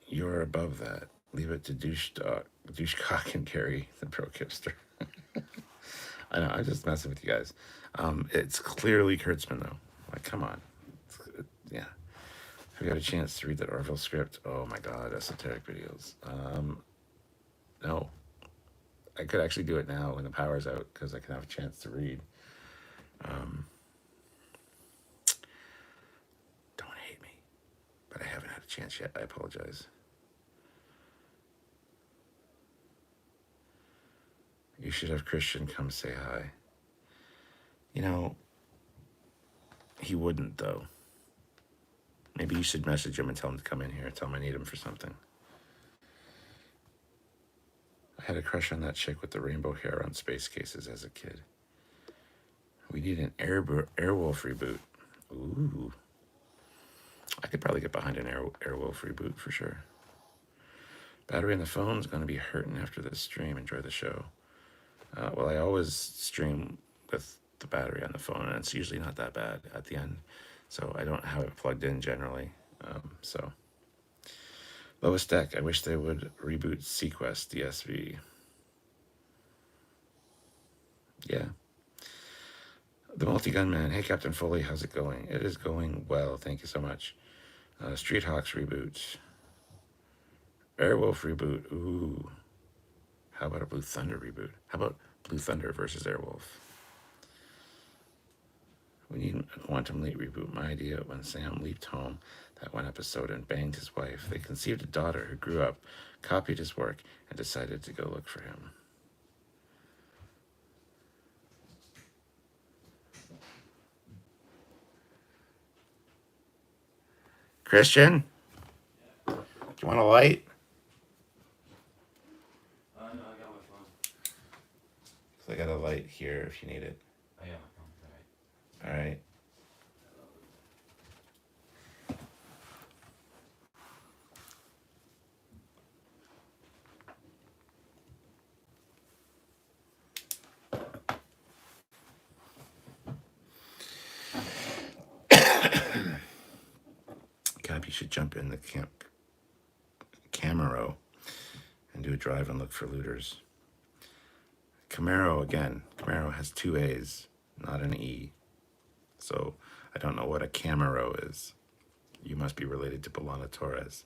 A: You're above that. Leave it to douchecock and Carrie, the pro kipster. I know, I'm just messing with you guys. It's clearly Kurtzman, though. Like, come on. Yeah. Have you got a chance to read that Orville script? Oh my God, esoteric videos. No. I could actually do it now when the power's out because I can have a chance to read. Don't hate me. But I haven't had a chance yet. I apologize. You should have Christian come say hi. You know, he wouldn't, though. Maybe you should message him and tell him to come in here. Tell him I need him for something. I had a crush on that chick with the rainbow hair on Space Cases as a kid. We need an Airwolf reboot. Ooh. I could probably get behind an Airwolf reboot for sure. Battery on the phone's going to be hurting after this stream. Enjoy the show. Well, I always stream with the battery on the phone, and it's usually not that bad at the end. So I don't have it plugged in generally. So Lowest Deck, I wish they would reboot Sequest DSV. Yeah. The Multi-Gunman, hey Captain Foley, how's it going? It is going well, thank you so much. Street Hawks reboot. Airwolf reboot, ooh. How about a Blue Thunder reboot? How about Blue Thunder versus Airwolf? We need a Quantum Leap reboot. My idea, when Sam leaped home that one episode and banged his wife, they conceived a daughter who grew up, copied his work, and decided to go look for him. Christian? Do you want a light?
B: No, I got my phone.
A: So I got a light here if you need it.
B: I got my phone.
A: All right. Cap, you should jump in the camp Camaro and do a drive and look for looters. Camaro, again, Camaro has two A's, not an E. So I don't know what a Camaro is. You must be related to Bolana Torres.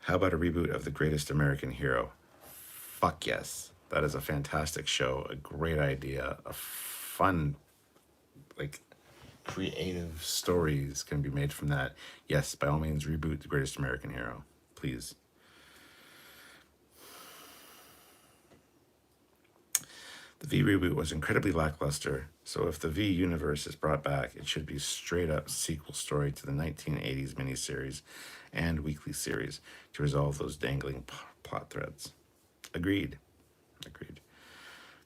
A: How about a reboot of The Greatest American Hero? Fuck yes. That is a fantastic show, a great idea, a fun, like, creative stories can be made from that. Yes, by all means, reboot The Greatest American Hero, please. The V reboot was incredibly lackluster, so if the V universe is brought back, it should be straight up sequel story to the 1980s miniseries and weekly series to resolve those dangling plot threads. Agreed.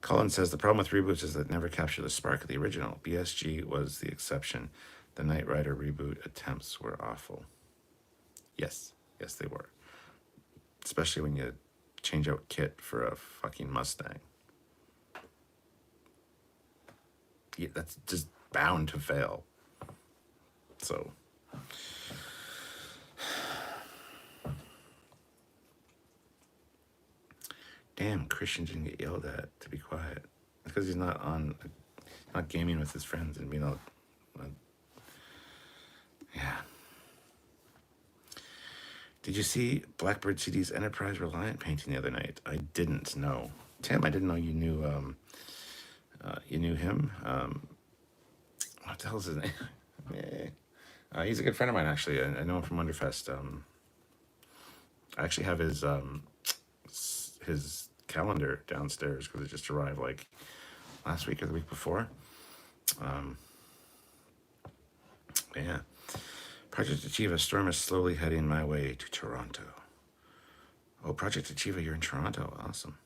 A: Colin says the problem with reboots is that they never capture the spark of the original. BSG was the exception. The Knight Rider reboot attempts were awful. Yes, they were. Especially when you change out Kit for a fucking Mustang. Yeah, that's just bound to fail. So, damn, Christian didn't get yelled at to be quiet because he's not gaming with his friends and being all, yeah. Did you see Blackbird CD's Enterprise Reliant painting the other night? I didn't know. Tim, I didn't know you knew him. What the hell is his name? He's a good friend of mine, actually. I know him from Wonderfest. I actually have his calendar downstairs because it just arrived like last week or the week before. Yeah. Project Achieva, Storm is slowly heading my way to Toronto. Oh, Project Achieva, you're in Toronto. Awesome.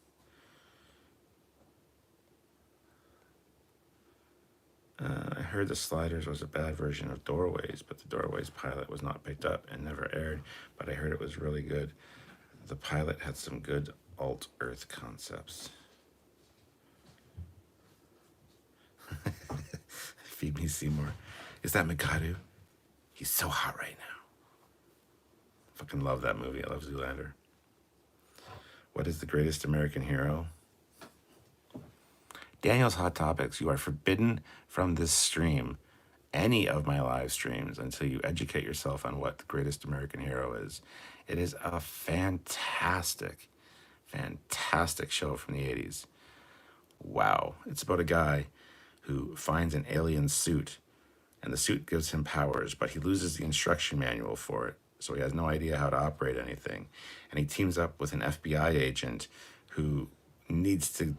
A: I heard The Sliders was a bad version of Doorways, but the Doorways pilot was not picked up and never aired, but I heard it was really good. The pilot had some good alt-Earth concepts. Feed me Seymour. Is that Mikado? He's so hot right now. Fucking love that movie. I love Zoolander. What is the greatest American hero? Daniel's Hot Topics. You are forbidden from this stream, any of my live streams, until you educate yourself on what the greatest American hero is. It is a fantastic show from the 80s. Wow. It's about a guy who finds an alien suit, and the suit gives him powers, but he loses the instruction manual for it, so he has no idea how to operate anything. And he teams up with an FBI agent who needs to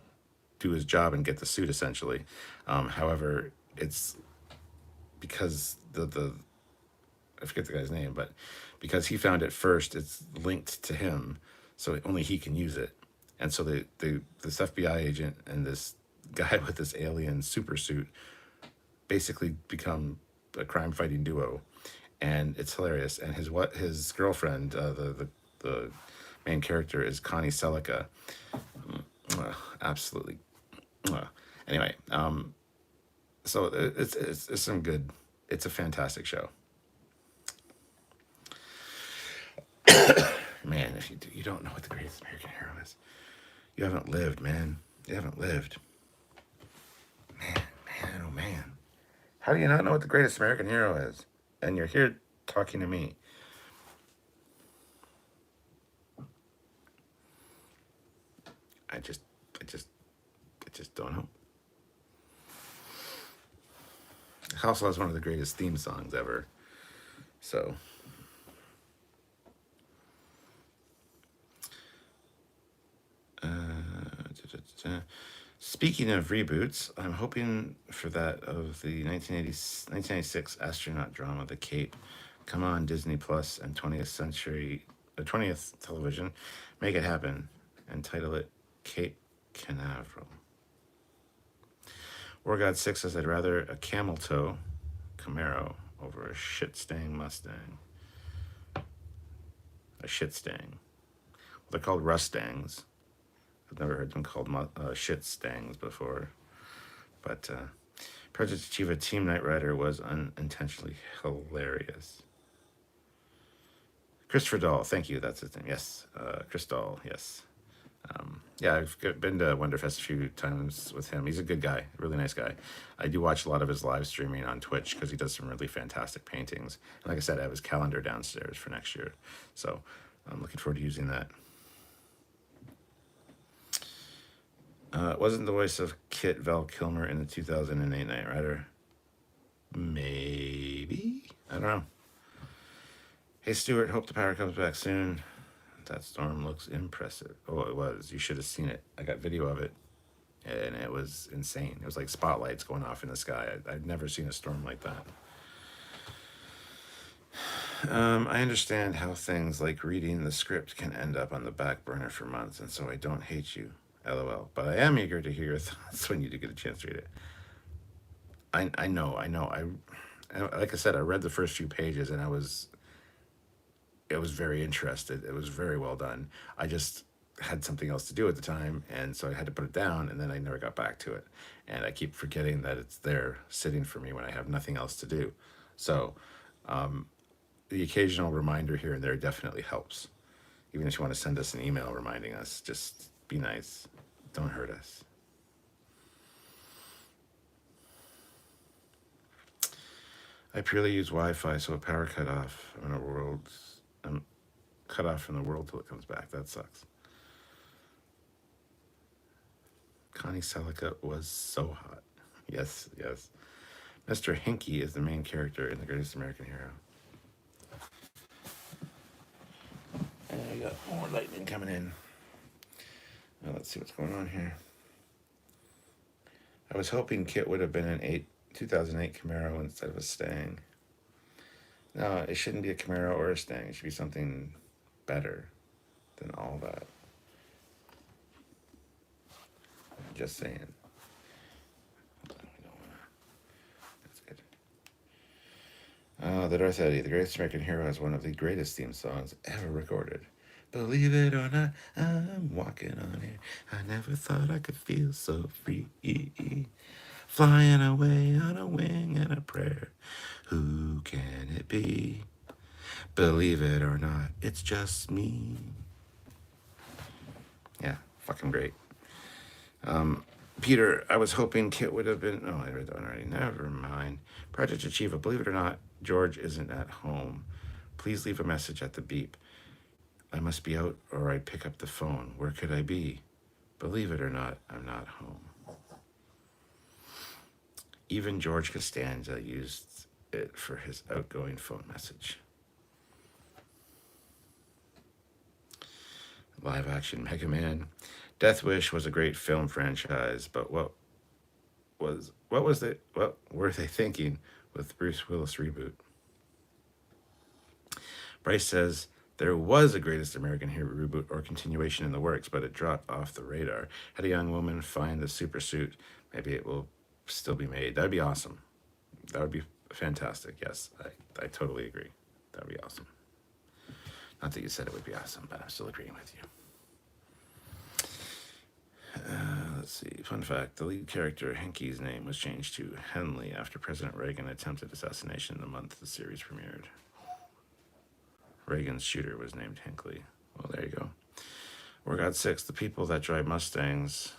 A: do his job and get the suit, essentially. However, it's because I forget the guy's name, but because he found it first, it's linked to him, so only he can use it. And so this FBI agent and this guy with this alien super suit basically become a crime-fighting duo, and it's hilarious. And his girlfriend, the main character, is Connie Selica. Absolutely. Anyway, so it's some good. It's a fantastic show. Man, if you don't know what the greatest American hero is, you haven't lived, man. You haven't lived. Man, oh man. How do you not know what the greatest American hero is? And you're here talking to me. I just don't know. It also has one of the greatest theme songs ever. So. Speaking of reboots, I'm hoping for that of the 1996 astronaut drama, The Cape. Come on, Disney Plus and 20th television. Make it happen and title it Cape Canaveral. War God 6 says I'd rather a camel toe Camaro over a shit-stang Mustang. A shit-stang. Well, they're called Rustangs. I've never heard them called shit-stangs before. But Project Achieva Team Knight Rider was unintentionally hilarious. Christopher Dahl, thank you. That's his name. Yes, Chris Dahl. Yes. Yeah, I've been to Wonderfest a few times with him. He's a good guy, really nice guy. I do watch a lot of his live streaming on Twitch because he does some really fantastic paintings. And like I said, I have his calendar downstairs for next year, so I'm looking forward to using that. It wasn't the voice of Kit Val Kilmer in the 2008 Knight Rider. Maybe? I don't know. Hey, Stuart, hope the power comes back soon. That storm looks impressive. Oh, it was. You should have seen it. I got video of it, and it was insane. It was like spotlights going off in the sky. I'd never seen a storm like that. I understand how things like reading the script can end up on the back burner for months, and so I don't hate you, LOL. But I am eager to hear your thoughts when you do get a chance to read it. I know. Like I said, I read the first few pages, and I was very interested. It was very well done. I just had something else to do at the time, and so I had to put it down, and then I never got back to it. And I keep forgetting that it's there sitting for me when I have nothing else to do. So the occasional reminder here and there definitely helps. Even if you want to send us an email reminding us, just be nice. Don't hurt us. I purely use Wi-Fi, so a power cut off in a world... cut off from the world till it comes back. That sucks. Connie Selica was so hot. Yes. Mr. Hinky is the main character in The Greatest American Hero. And I got more lightning coming in. Now let's see what's going on here. I was hoping Kit would have been an 2008 Camaro instead of a Stang. No, it shouldn't be a Camaro or a Stang. It should be something better than all that. Just saying. That's good. The Darth Eddie, The Greatest American Hero, has one of the greatest theme songs ever recorded. Believe it or not, I'm walking on air. I never thought I could feel so free. Flying away on a wing and a prayer. Who can it be? Believe it or not, it's just me. Yeah, fucking great. Peter, I was hoping Kit would have been... Oh, I read that one already. Never mind. Project Achieva, believe it or not, George isn't at home. Please leave a message at the beep. I must be out or I'd pick up the phone. Where could I be? Believe it or not, I'm not home. Even George Costanza used it for his outgoing phone message. Live action Mega Man. Death Wish was a great film franchise, but what were they thinking with Bruce Willis reboot? Bryce says there was a Greatest American Hero reboot or continuation in the works, but it dropped off the radar. Had a young woman find the super suit, maybe it will still be made. That'd be awesome. That would be fantastic. Yes, I totally agree. That'd be awesome. Not that you said it would be awesome, but I'm still agreeing with you. Let's see. Fun fact, the lead character, Henke's name, was changed to Henley after President Reagan attempted assassination the month the series premiered. Reagan's shooter was named Hinckley. Well, there you go. War God 6, the people that drive Mustangs...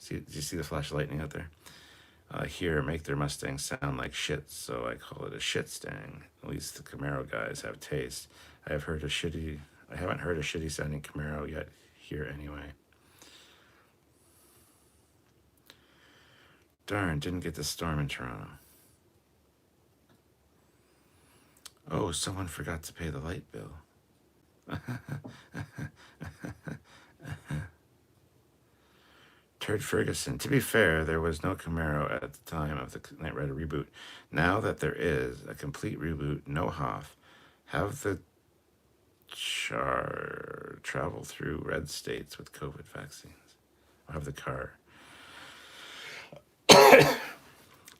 A: Did you see the flash of lightning out there? Here, make their Mustangs sound like shit, so I call it a shit stang. At least the Camaro guys have taste. I haven't heard a shitty sounding Camaro yet here anyway. Darn, didn't get the storm in Toronto. Oh, someone forgot to pay the light bill. Turd Ferguson. To be fair, there was no Camaro at the time of the Knight Rider reboot. Now that there is a complete reboot, no Hoff, have the travel through red states with COVID vaccines. Or have the car.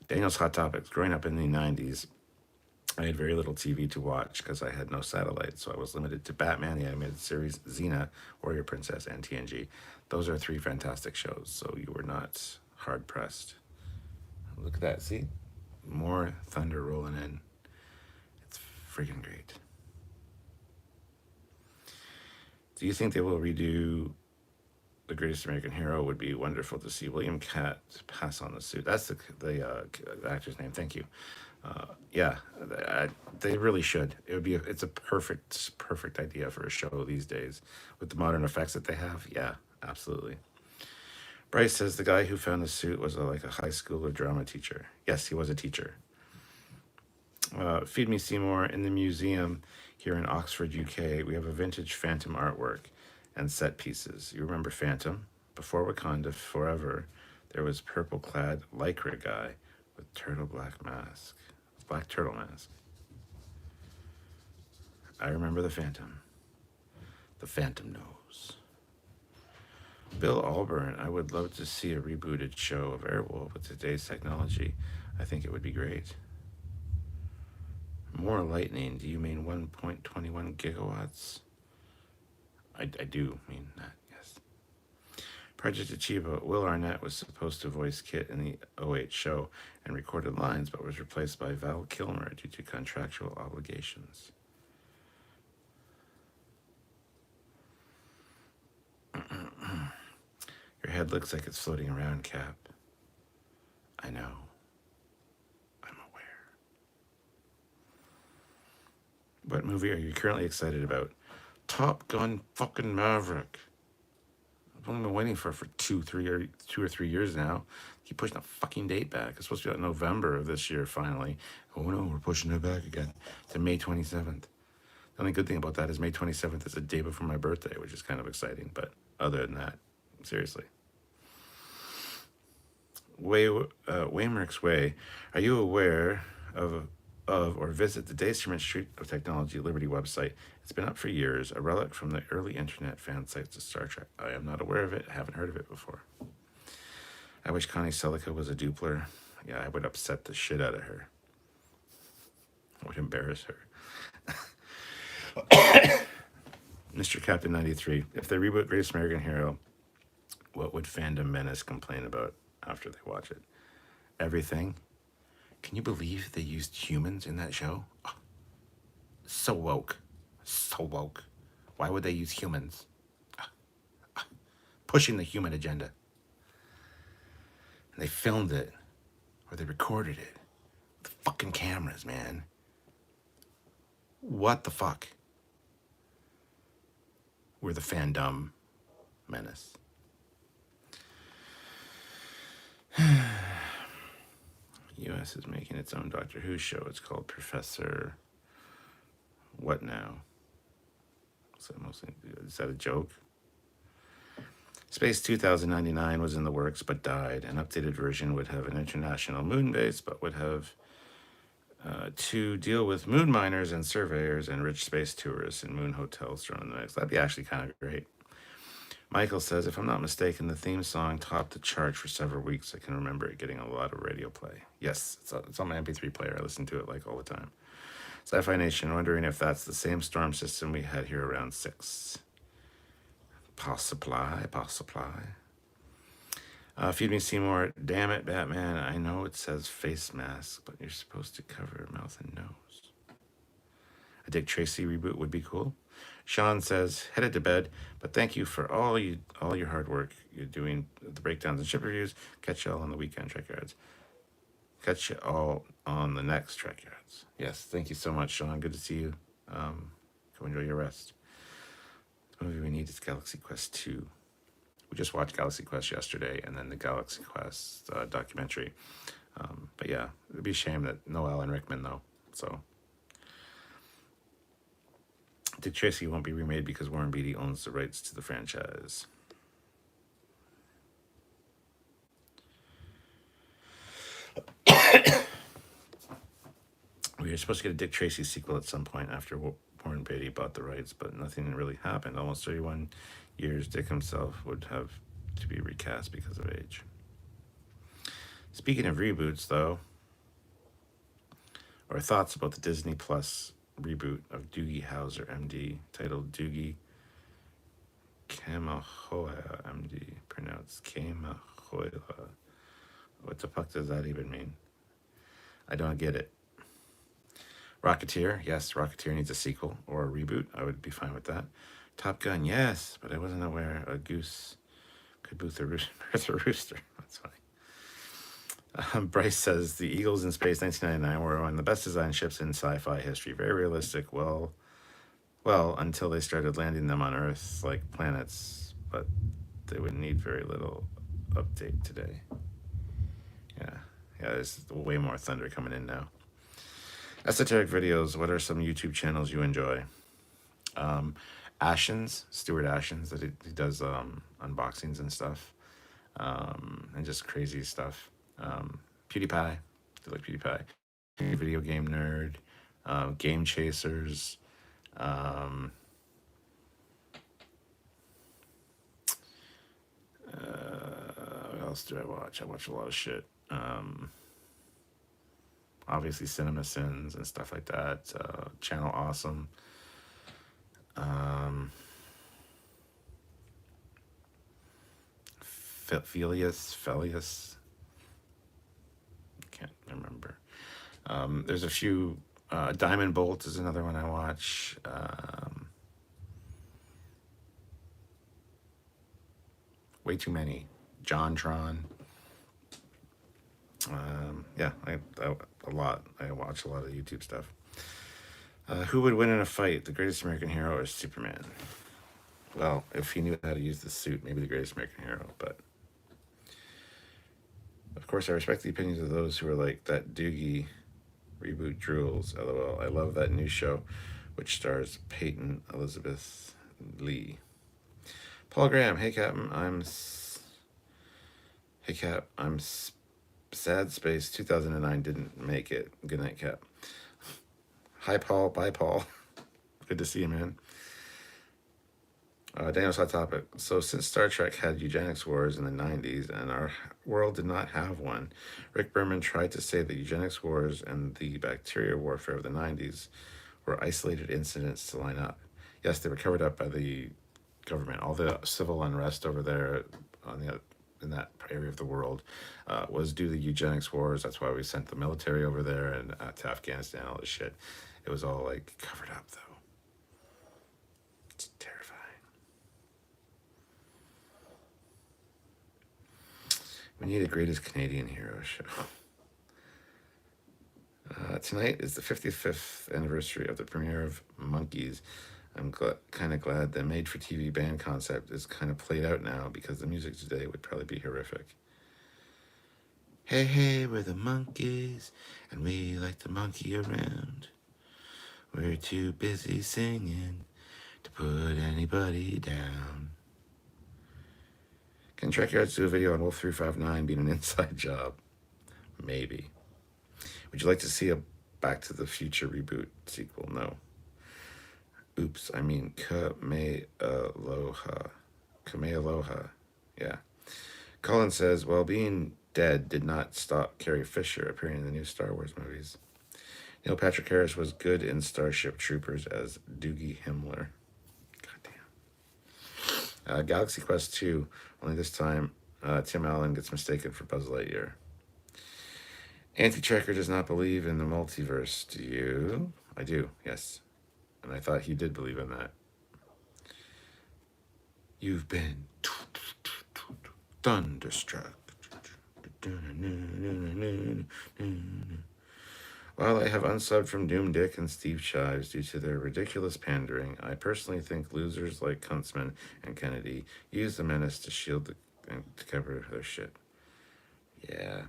A: Daniel's Hot Topics. Growing up in the 90s, I had very little TV to watch because I had no satellite, so I was limited to Batman, the animated series, Xena, Warrior Princess, and TNG. Those are 3 fantastic shows, so you were not hard-pressed. Look at that, see? More thunder rolling in. It's freaking great. Do you think they will redo The Greatest American Hero? Would be wonderful to see William Catt pass on the suit. That's the actor's name. Thank you. Yeah, they really should. It would be. It's a perfect idea for a show these days with the modern effects that they have. Yeah, absolutely. Bryce says the guy who found the suit was like a high school or drama teacher. Yes, he was a teacher. Feed Me Seymour, in the museum here in Oxford, UK, we have a vintage Phantom artwork and set pieces. You remember Phantom? Before Wakanda Forever, there was purple-clad lycra guy with black turtle mask. I remember the Phantom. The Phantom knows. Bill Allburn, I would love to see a rebooted show of Airwolf with today's technology. I think it would be great. More lightning, do you mean 1.21 gigawatts? I do mean that, yes. Project Achieva, Will Arnett was supposed to voice Kit in the Outage show and recorded lines, but was replaced by Val Kilmer due to contractual obligations. Your head looks like it's floating around, Cap. I know. I'm aware. What movie are you currently excited about? Top Gun fucking Maverick. I've only been waiting for 2 or 3 years now. Keep pushing the fucking date back. It's supposed to be out in November of this year, finally. Oh no, we're pushing it back again to May 27th. The only good thing about that is May 27th is a day before my birthday, which is kind of exciting. But other than that, seriously. Waymark's Way, are you aware of or visit the Daystrom Institute of Technology Liberty website? It's been up for years, a relic from the early internet fan sites of Star Trek. I am not aware of it, haven't heard of it before. I wish Connie Selica was a Doopler. Yeah, I would upset the shit out of her. I would embarrass her. Mr. Captain 93, if they reboot Greatest American Hero, what would Fandom Menace complain about after they watch it? Everything. Can you believe they used humans in that show? Oh, so woke. So woke. Why would they use humans? Pushing the human agenda. And they filmed it, or they recorded it. With fucking cameras, man. What the fuck? We're the Fandom Menace. U.S. is making its own Doctor Who show. It's called Professor... What now? Is that a joke? Space 2099 was in the works but died. An updated version would have an international moon base but would have to deal with moon miners and surveyors and rich space tourists and moon hotels thrown in the mix. That'd be actually kind of great. Michael says, if I'm not mistaken, the theme song topped the chart for several weeks. I can remember it getting a lot of radio play. Yes, it's on my MP3 player. I listen to it like all the time. Sci-Fi Nation, wondering if that's the same storm system we had here around 6. Possibly. Feed Me Seymour, damn it, Batman. I know it says face mask, but you're supposed to cover mouth and nose. A Dick Tracy reboot would be cool. Sean says, headed to bed, but thank you for all your hard work. You're doing the breakdowns and ship reviews. Catch you all on the weekend Trekyards. Catch you all on the next Trekyards. Yes, thank you so much, Sean. Good to see you. Go enjoy your rest. The movie we need is Galaxy Quest 2. We just watched Galaxy Quest yesterday, and then the Galaxy Quest documentary. But yeah, it'd be a shame that no Alan Rickman, though. So Dick Tracy won't be remade because Warren Beatty owns the rights to the franchise. We were supposed to get a Dick Tracy sequel at some point after Warren Beatty bought the rights, but nothing really happened. Almost 31 years, Dick himself would have to be recast because of age. Speaking of reboots, though, or thoughts about the Disney Plus reboot of Doogie Howser, MD, titled Doogie Kamehameha, MD, pronounced Kamehameha. What the fuck does that even mean? I don't get it. Rocketeer, yes, Rocketeer needs a sequel or a reboot. I would be fine with that. Top Gun, yes, but I wasn't aware a goose could birth a rooster. That's funny. Bryce says the Eagles in Space 1999 were one of the best designed ships in sci-fi history. Very realistic. Well, until they started landing them on Earth like planets, but they would need very little update today. Yeah, there's way more thunder coming in now. Esoteric videos. What are some YouTube channels you enjoy? Ashens, Stuart Ashens, that he does unboxings and stuff, and just crazy stuff. PewDiePie, I like PewDiePie. Video game nerd, Game Chasers. What else do I watch? I watch a lot of shit. Obviously, Cinema Sins and stuff like that. Channel Awesome. Felius. Can't remember. There's a few. Diamond Bolt is another one I watch. Way too many. JonTron. Yeah, a lot. I watch a lot of YouTube stuff. Who would win in a fight, the greatest American hero or Superman? Well, if he knew how to use the suit, maybe the greatest American hero, but of course I respect the opinions of those who are like, that Doogie reboot drools, lol. I love that new show, which stars Peyton Elizabeth Lee. Paul Graham, hey Captain, I'm sad space 2009 didn't make it. Good night, Cap. Hi, Paul. Bye, Paul. Good to see you, man. Daniel's hot topic. So since Star Trek had eugenics wars in the 90s and our world did not have one, Rick Berman tried to say that eugenics wars and the bacteria warfare of the 90s were isolated incidents to line up. Yes, they were covered up by the government. All the civil unrest over there in that area of the world was due to the eugenics wars. That's why we sent the military over there and to Afghanistan, all this shit. It was all like covered up, though. It's terrifying. We need a greatest Canadian hero show. Tonight is the 55th anniversary of the premiere of Monkeys. I'm kind of glad the made-for-TV band concept is kind of played out now because the music today would probably be horrific. Hey, hey, we're the Monkeys, and we like to monkey around. We're too busy singing to put anybody down. Can Trekyards do a video on Wolf 359 being an inside job? Maybe. Would you like to see a Back to the Future reboot sequel? No. Oops, I mean Kamealoha. Kamealoha. Yeah. Colin says, well, being dead did not stop Carrie Fisher appearing in the new Star Wars movies. Neil Patrick Harris was good in Starship Troopers as Doogie Himmler. Goddamn. Galaxy Quest 2. Only this time, Tim Allen gets mistaken for Buzz Lightyear. Anti-Trekker does not believe in the multiverse. Do you? I do, yes. And I thought he did believe in that. You've been thunderstruck. While I have unsubbed from Doom Dick and Steve Chives due to their ridiculous pandering, I personally think losers like Kuntzman and Kennedy use the menace to shield and to cover their shit. Yeah.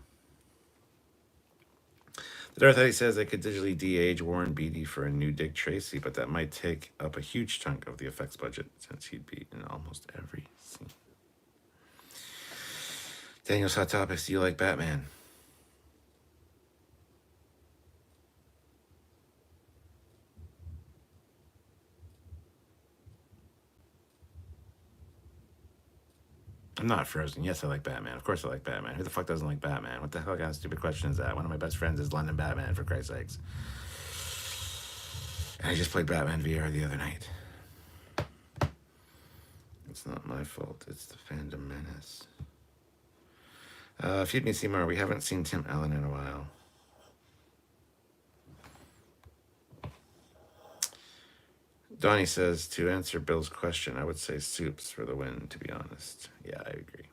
A: The Darth Eddie says they could digitally de-age Warren Beatty for a new Dick Tracy, but that might take up a huge chunk of the effects budget since he'd be in almost every scene. Daniel's Hot Topics, do you like Batman? I'm not frozen. Yes, I like Batman. Of course I like Batman. Who the fuck doesn't like Batman? What the hell kind of stupid question is that? One of my best friends is London Batman, for Christ's sakes. And I just played Batman VR the other night. It's not my fault. It's the fandom menace. Feed Me Seymour. We haven't seen Tim Allen in a while. Donnie says, to answer Bill's question, I would say Soups for the win, to be honest. Yeah, I agree.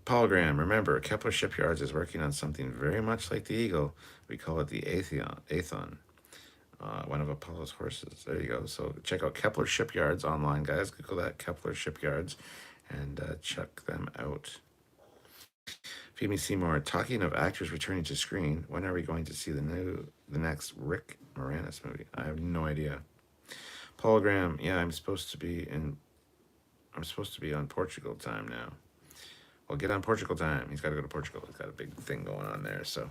A: Paul Graham, remember, Kepler Shipyards is working on something very much like the Eagle. We call it the Aethon, one of Apollo's horses. There you go. So check out Kepler Shipyards online, guys. Google that, Kepler Shipyards, and check them out. Feed Me Seymour, talking of actors returning to screen, when are we going to see the next Rick Moranis movie? I have no idea. Paul Graham, yeah, I'm supposed to be on Portugal time now. Well, get on Portugal time. He's got to go to Portugal. He's got a big thing going on there. So,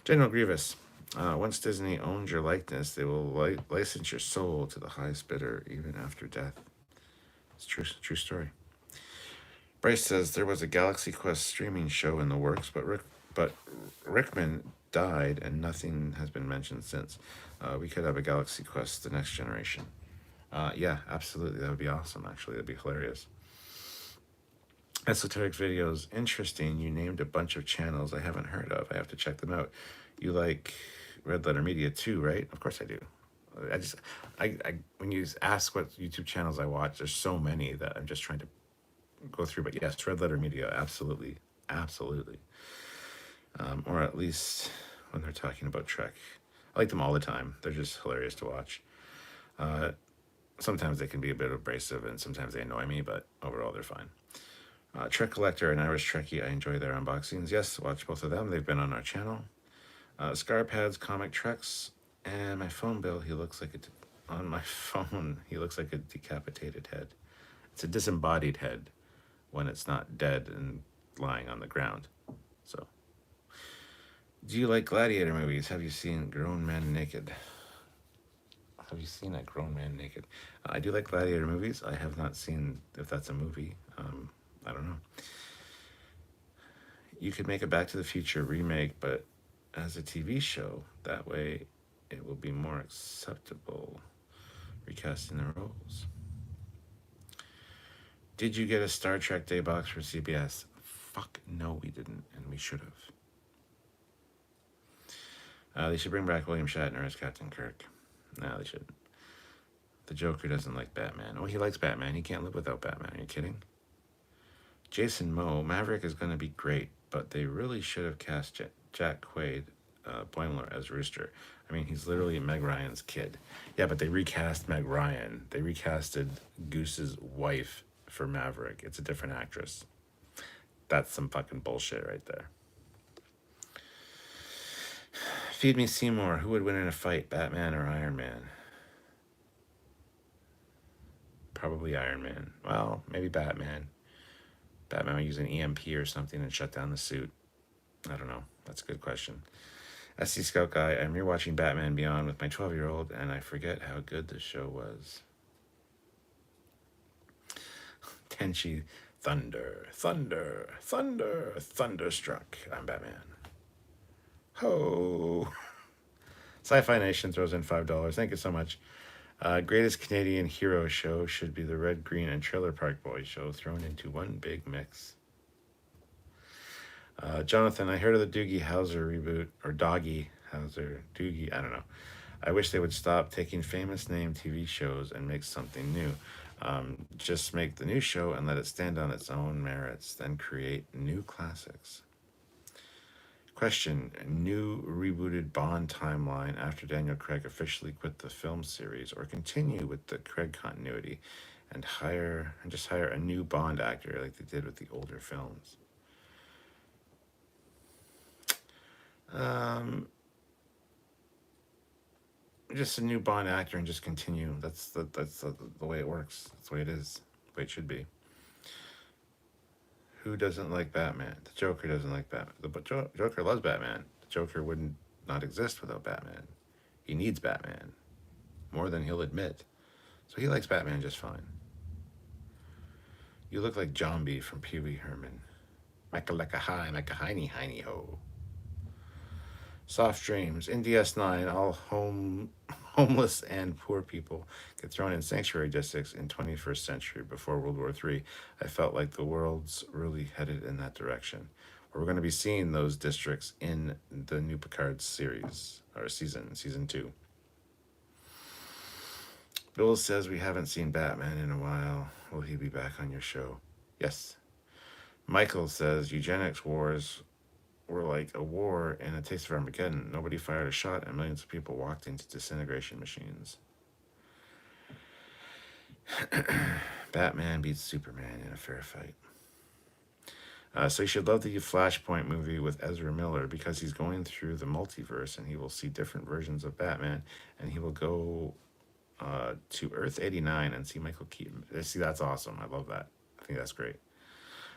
A: General Grievous, once Disney owns your likeness, they will license your soul to the highest bidder, even after death. It's true story. Bryce says there was a Galaxy Quest streaming show in the works, but Rickman died and nothing has been mentioned since. We could have a Galaxy Quest: The Next Generation. Yeah, absolutely. That would be awesome, actually. That'd be hilarious. Esoteric Videos, interesting. You named a bunch of channels I haven't heard of. I have to check them out. You like Red Letter Media too, right? Of course I do. I when you ask what YouTube channels I watch, there's so many that I'm just trying to go through. But yes, Red Letter Media, absolutely. Or at least when they're talking about Trek. I like them all the time. They're just hilarious to watch. Sometimes they can be a bit abrasive and sometimes they annoy me, but overall they're fine. Trek Collector and Irish Trekkie, I enjoy their unboxings. Yes, watch both of them. They've been on our channel. Scarpads, Comic Treks, and my phone bill, on my phone, he looks like a decapitated head. It's a disembodied head when it's not dead and lying on the ground. So, do you like gladiator movies? Have you seen Grown Men Naked? Have you seen a Grown Man Naked? I do like gladiator movies. I have not seen if that's a movie. I don't know. You could make a Back to the Future remake, but as a TV show. That way it will be more acceptable recasting the roles. Did you get a Star Trek Day box for CBS? Fuck no, we didn't, and we should have. They should bring back William Shatner as Captain Kirk. No, they shouldn't. The Joker doesn't like Batman. Oh, he likes Batman. He can't live without Batman. Are you kidding? Jason Moe, Maverick is going to be great, but they really should have cast Jack Quaid Boimler as Rooster. I mean, he's literally Meg Ryan's kid. Yeah, but they recast Meg Ryan. They recasted Goose's wife for Maverick. It's a different actress. That's some fucking bullshit right there. Feed Me Seymour. Who would win in a fight, Batman or Iron Man? Probably Iron Man. Well, maybe Batman. Batman would use an EMP or something and shut down the suit. I don't know. That's a good question. SC Scout Guy, I'm rewatching Batman Beyond with my 12-year-old, and I forget how good the show was. Tenchi, thunderstruck. I'm Batman. Ho! Sci-Fi Nation throws in $5. Thank you so much. Greatest Canadian hero show should be the Red, Green, and Trailer Park Boys show thrown into one big mix. Jonathan, I heard of the Doogie Howser reboot, or Doogie, I don't know. I wish they would stop taking famous name TV shows and make something new. Just make the new show and let it stand on its own merits, then create new classics. Question, new rebooted Bond timeline after Daniel Craig officially quit the film series, or continue with the Craig continuity and just hire a new Bond actor like they did with the older films? Just a new Bond actor and just continue. That's the way it works. That's the way it is. The way it should be. Who doesn't like Batman? The Joker doesn't like Batman. The Joker loves Batman. The Joker wouldn't not exist without Batman. He needs Batman more than he'll admit. So he likes Batman just fine. You look like Zombie from Pee Wee Herman. Mecca-lecca-hi, mecca-hiney ho. Soft Dreams. In DS9, all homeless and poor people get thrown in sanctuary districts in 21st century before World War III. I felt like the world's really headed in that direction. We're going to be seeing those districts in the new Picard series, or season 2. Bill says we haven't seen Batman in a while. Will he be back on your show? Yes. Michael says eugenics wars were like a war in A Taste of Armageddon. Nobody fired a shot and millions of people walked into disintegration machines. Batman beats Superman in a fair fight. So you should love the Flashpoint movie with Ezra Miller because he's going through the multiverse and he will see different versions of Batman and he will go to Earth 89 and see Michael Keaton. See, that's awesome. I love that. I think that's great.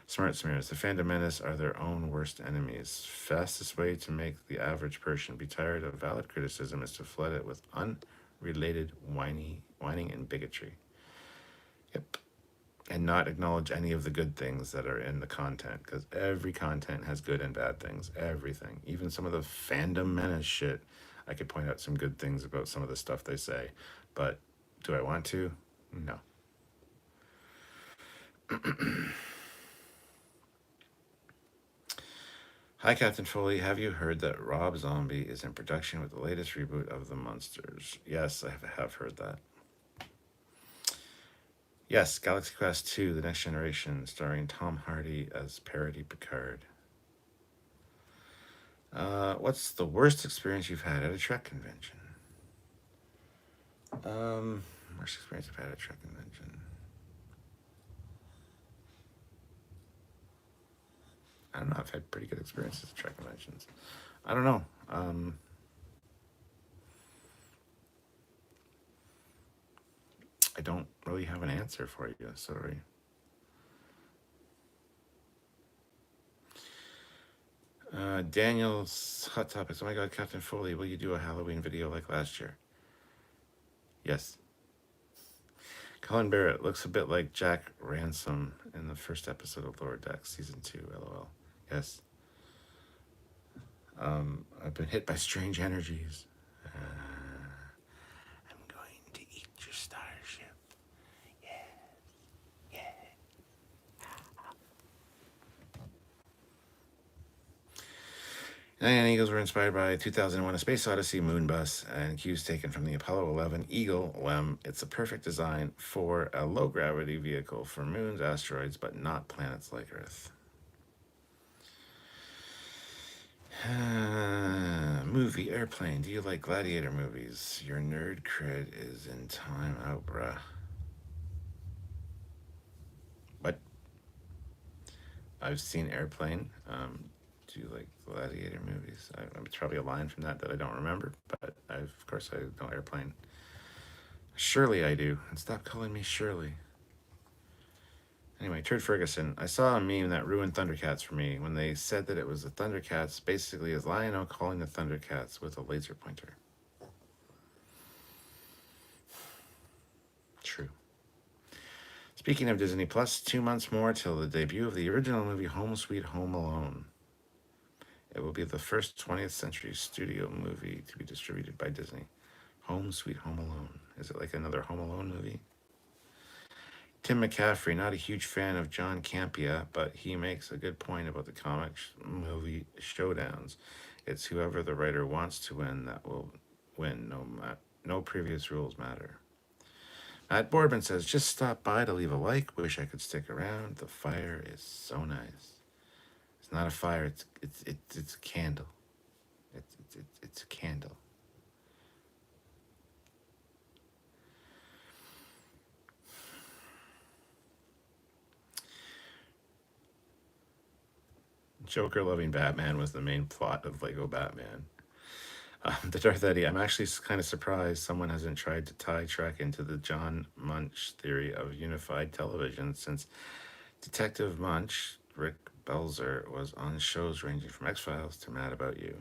A: Smart Smears. The fandom menace are their own worst enemies. Fastest way to make the average person be tired of valid criticism is to flood it with unrelated whining and bigotry. Yep. And not acknowledge any of the good things that are in the content, because every content has good and bad things. Everything. Even some of the fandom menace shit, I could point out some good things about some of the stuff they say. But do I want to? No. Hi, Captain Foley. Have you heard that Rob Zombie is in production with the latest reboot of The Munsters? Yes, I have heard that. Yes, Galaxy Quest 2, The Next Generation, starring Tom Hardy as parody Picard. What's the worst experience you've had at a Trek convention? Worst experience I've had at a Trek convention. I don't know. I've had pretty good experiences at Trek conventions. I don't know. I don't really have an answer for you. Sorry. Daniel's Hot Topics. Oh my God, Captain Foley, will you do a Halloween video like last year? Yes. Colin Barrett looks a bit like Jack Ransom in the first episode of Lower Decks, Season 2, LOL. Yes. I've been hit by strange energies. I'm going to eat your starship. Yeah. And Eagles were inspired by 2001 A Space Odyssey Moonbus and cues taken from the Apollo 11 Eagle LEM. It's a perfect design for a low-gravity vehicle for moons, asteroids, but not planets like Earth. Movie Airplane. Do you like gladiator movies? Your nerd cred is in time out, bruh. What? I've seen Airplane. Do you like gladiator movies? It's probably a line from that I don't remember, but of course I know Airplane. Surely I do. And stop calling me Shirley. Anyway, Turd Ferguson. I saw a meme that ruined Thundercats for me when they said that it was the Thundercats, basically as Lion-O calling the Thundercats with a laser pointer. True. Speaking of Disney Plus, 2 months more till the debut of the original movie Home Sweet Home Alone. It will be the first 20th century studio movie to be distributed by Disney. Home Sweet Home Alone. Is it like another Home Alone movie? Tim McCaffrey, not a huge fan of John Campea, but he makes a good point about the comic movie showdowns. It's whoever the writer wants to win that will win. No previous rules matter. Matt Boardman says, just stop by to leave a like. Wish I could stick around. The fire is so nice. It's not a fire. It's a candle. It's a candle. Joker loving Batman was the main plot of Lego Batman. The Darth Eddie, I'm actually kind of surprised someone hasn't tried to tie Trek into the John Munch theory of unified television, since Detective Munch, Rick Belzer, was on shows ranging from X-Files to Mad About You.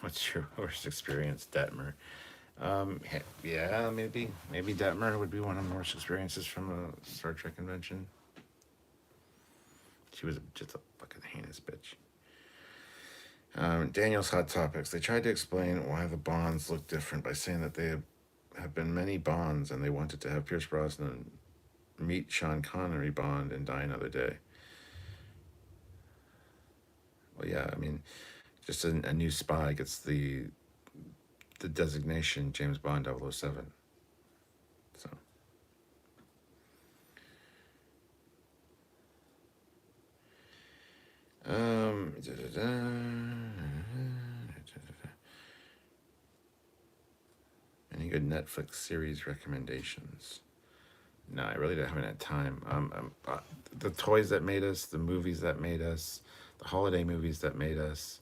A: What's your worst experience, Detmer? Yeah, maybe Detmer would be one of the worst experiences from a Star Trek convention. She was just a fucking heinous bitch. Daniel's Hot Topics. They tried to explain why the bonds look different by saying that they have been many Bonds, and they wanted to have Pierce Brosnan meet Sean Connery Bond and die another day. Well, yeah, I mean, just a new spy gets the designation James Bond 007. So. Any good Netflix series recommendations? No, I really haven't had time. The toys that made us, the movies that made us, the holiday movies that made us,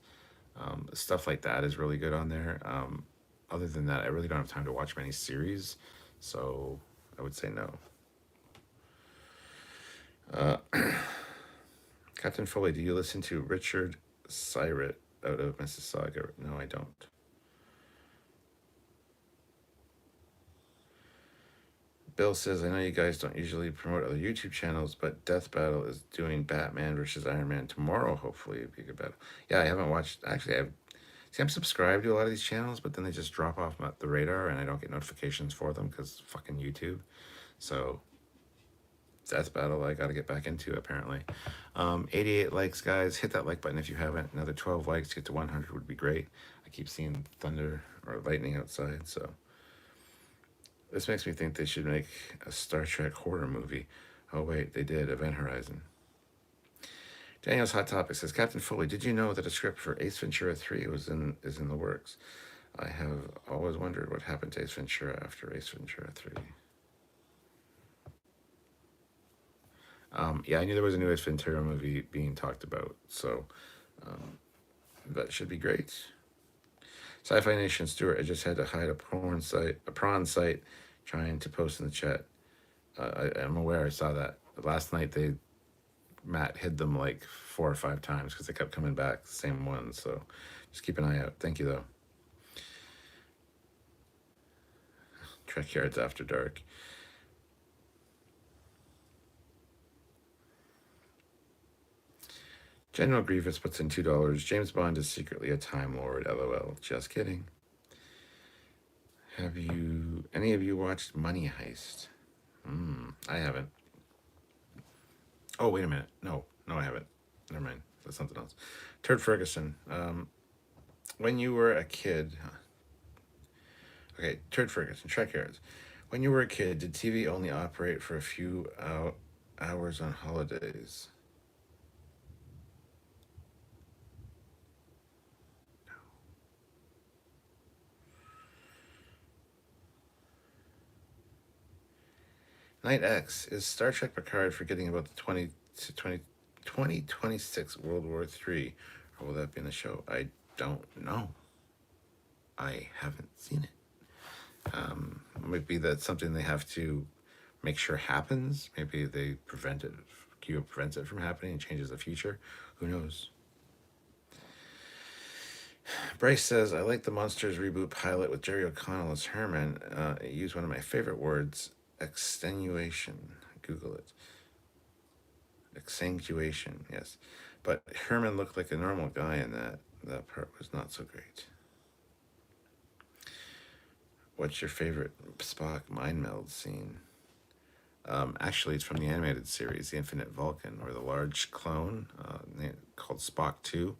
A: stuff like that is really good on there. Other than that, I really don't have time to watch many series, so I would say no. Captain Foley, do you listen to Richard Syrett out of Mississauga? No, I don't. Bill says, I know you guys don't usually promote other YouTube channels, but Death Battle is doing Batman versus Iron Man tomorrow. Hopefully it'll be a good battle. Yeah, I haven't watched. Actually, I'm subscribed to a lot of these channels, but then they just drop off the radar and I don't get notifications for them because fucking YouTube. So Death Battle, I got to get back into apparently. 88 likes, guys. Hit that like button if you haven't. Another 12 likes to get to 100 would be great. I keep seeing thunder or lightning outside, so. This makes me think they should make a Star Trek horror movie. Oh wait, they did, Event Horizon. Daniel's Hot Topic says, Captain Foley, did you know that a script for Ace Ventura 3 is in the works? I have always wondered what happened to Ace Ventura after Ace Ventura 3. Yeah, I knew there was a new Ace Ventura movie being talked about, so that should be great. Sci-Fi Nation Stewart, I just had to hide a prawn site trying to post in the chat. I'm aware, I saw that. Last night Matt hid them like 4 or 5 times because they kept coming back, the same ones, so just keep an eye out. Thank you, though. Trekyards After Dark. General Grievous puts in $2. James Bond is secretly a Time Lord, LOL. Just kidding. Have any of you watched Money Heist? I haven't. Oh, wait a minute. No, I haven't. Never mind. That's something else. Turd Ferguson. When you were a kid... Okay, Turd Ferguson, Trekyards. When you were a kid, did TV only operate for a few hours on holidays? Night X, is Star Trek Picard forgetting about the 2026 World War III, or will that be in the show? I don't know. I haven't seen it. Maybe that's something they have to make sure happens. Maybe they prevents it from happening and changes the future. Who knows? Bryce says, I like the Monsters reboot pilot with Jerry O'Connell as Herman. It used one of my favorite words, extenuation. Google it. Exsanguation, yes. But Herman looked like a normal guy in that. That part was not so great. What's your favorite Spock mind meld scene? Actually, it's from the animated series, The Infinite Vulcan, where the large clone, called Spock 2,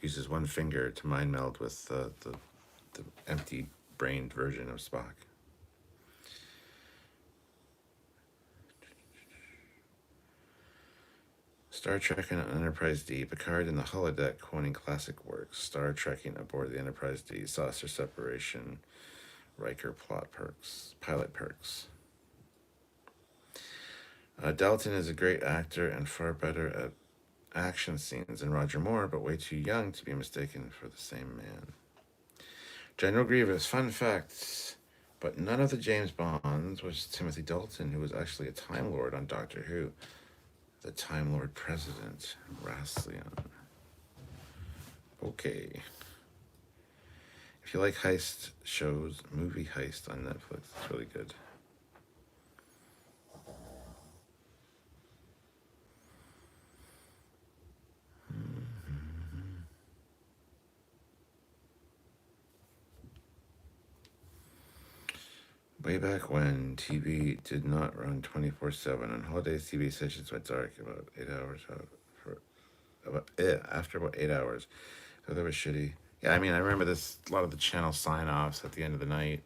A: uses one finger to mind meld with the empty-brained version of Spock. Star Trek and Enterprise D. Picard in the holodeck quoting classic works. Star Trekking aboard the Enterprise D. Saucer separation. Riker pilot perks. Dalton is a great actor and far better at action scenes than Roger Moore, but way too young to be mistaken for the same man. General Grievous, fun facts, but none of the James Bonds was Timothy Dalton, who was actually a Time Lord on Doctor Who. The Time Lord President, Raslian. Okay. If you like heist shows, Movie Heist on Netflix. It's really good. Way back when TV did not run 24/7. On holidays, TV sessions went dark about 8 hours out for after about 8 hours. So that was shitty. Yeah, I mean, I remember this. A lot of the channel sign-offs at the end of the night,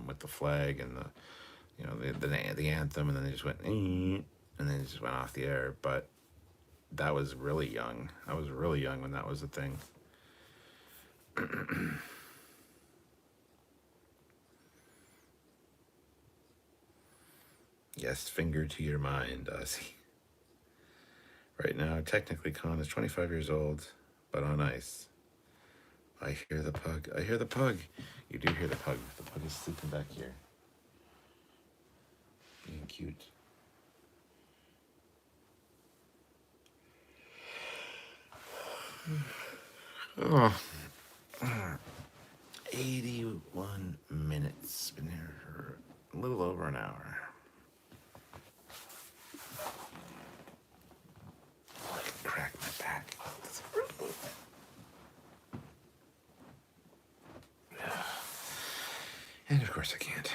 A: with the flag and the, the anthem, and then they just went, and then it just went off the air. But that was really young. I was really young when that was a thing. Yes, finger to your mind, Ozzy. Right now, technically, Con is 25 years old, but on ice. I hear the pug. I hear the pug. You do hear the pug. The pug is sleeping back here. Being cute. Oh. 81 minutes. Been here for a little over an hour. I can crack my back. And of course I can't.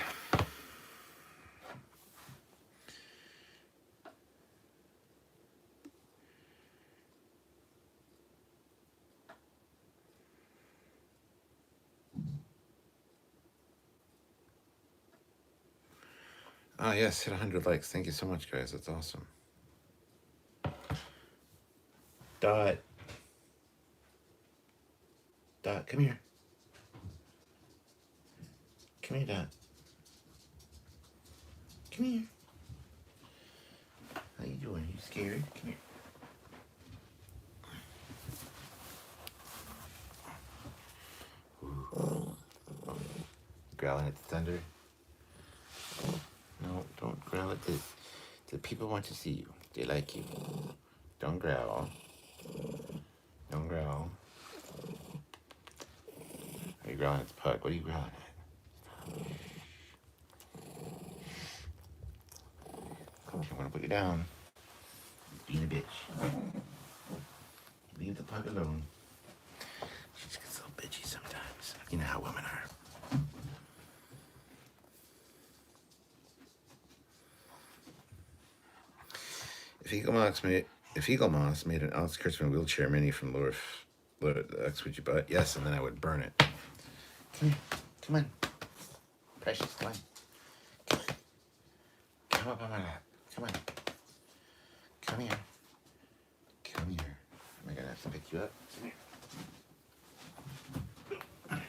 A: Ah, yes, hit 100 likes. Thank you so much, guys. That's awesome. Dot, come here. Come here, Dot. Come here. How you doing? You scared? Come here. Ooh. Growling at the thunder. No, don't growl at the people want to see you. They like you. Don't growl. Don't growl. Are you growling at the pug? What are you growling at? I'm gonna put you down. Being a bitch. Leave the pug alone. She just gets a little bitchy sometimes. You know how women are. If Eagle Moss made an Alex Kurtzman wheelchair mini from Lower X, would you buy it? Yes, and then I would burn it. Come here. Come on. Precious, come on. Come up on my lap. Come on. Come here. Come here. Am I gonna have to pick you up? Come here.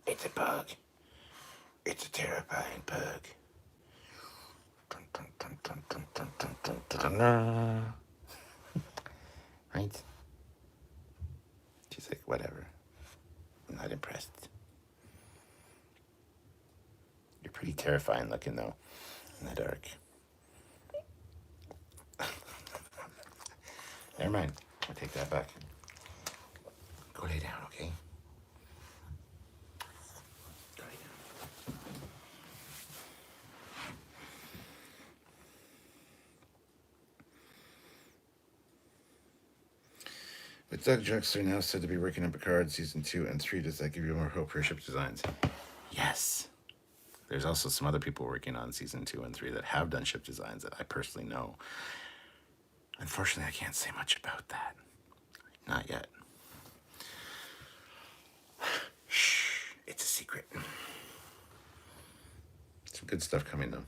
A: It's a bug. It's a terrifying bug. Right? She's like, whatever. I'm not impressed. You're pretty terrifying looking, though, in the dark. Never mind. I'll take that back. Go lay down, okay? Go lay down. With Doug Drexler now said to be working on Picard season 2 and 3, does that give you more hope for ship designs? Yes. There's also some other people working on season 2 and 3 that have done ship designs that I personally know. Unfortunately, I can't say much about that. Not yet. Shh, it's a secret. Some good stuff coming, though.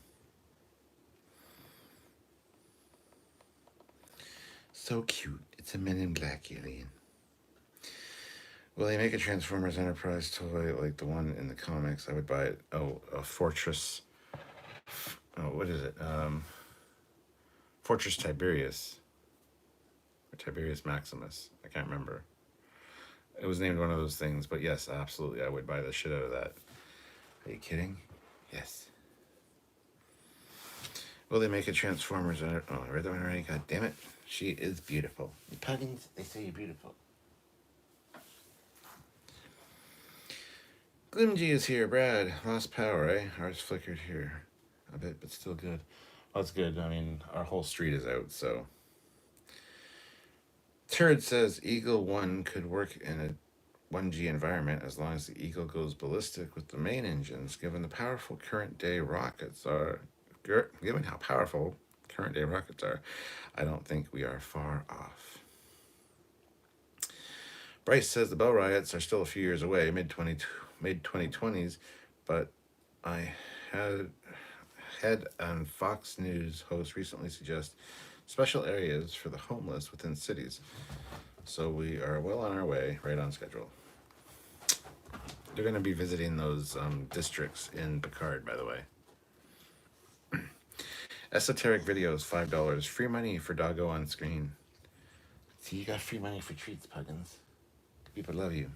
A: So cute. It's a Men in Black alien. Will they make a Transformers Enterprise toy like the one in the comics? I would buy it. Oh, a Fortress. Oh, what is it? Fortress Tiberius. Or Tiberius Maximus. I can't remember. It was named one of those things, but yes, absolutely, I would buy the shit out of that. Are you kidding? Yes. Will they make a Transformers? Oh, I read that one already. God damn it. She is beautiful. Puggins, they say you're beautiful. Glimgy is here, Brad. Lost power, eh? Ours flickered here a bit, but still good. Well, that's good. I mean, our whole street is out, so. Turd says Eagle 1 could work in a 1G environment as long as the Eagle goes ballistic with the main engines, given how powerful current day rockets are. I don't think we are far off. Bryce says the Bell riots are still a few years away, mid 2020s, but I had on Fox News host recently suggest special areas for the homeless within cities. So we are well on our way, right on schedule. They're going to be visiting those districts in Picard, by the way. Esoteric videos, $5. Free money for Doggo on screen. See, you got free money for treats, Puggins. People love you.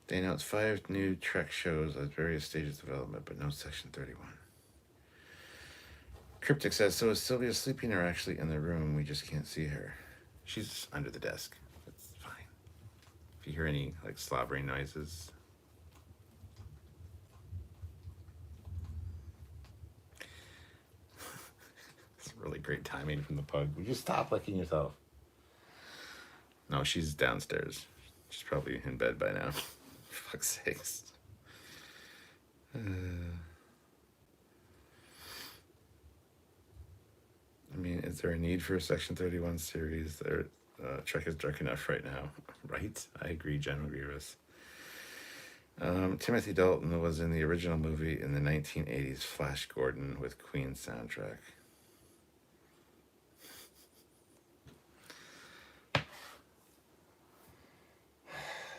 A: They announced 5 new Trek shows at various stages of development, but no Section 31. Cryptic says, so is Sylvia sleeping or actually in the room? We just can't see her. She's under the desk. It's fine. If you hear any like slobbering noises. It's really great timing from the pug. Would you stop licking yourself? No, she's downstairs. She's probably in bed by now. For fuck's sakes. I mean, is there a need for a Section 31 series? Trek is dark enough right now. Right? I agree, General Grievous. Timothy Dalton was in the original movie in the 1980s Flash Gordon with Queen soundtrack.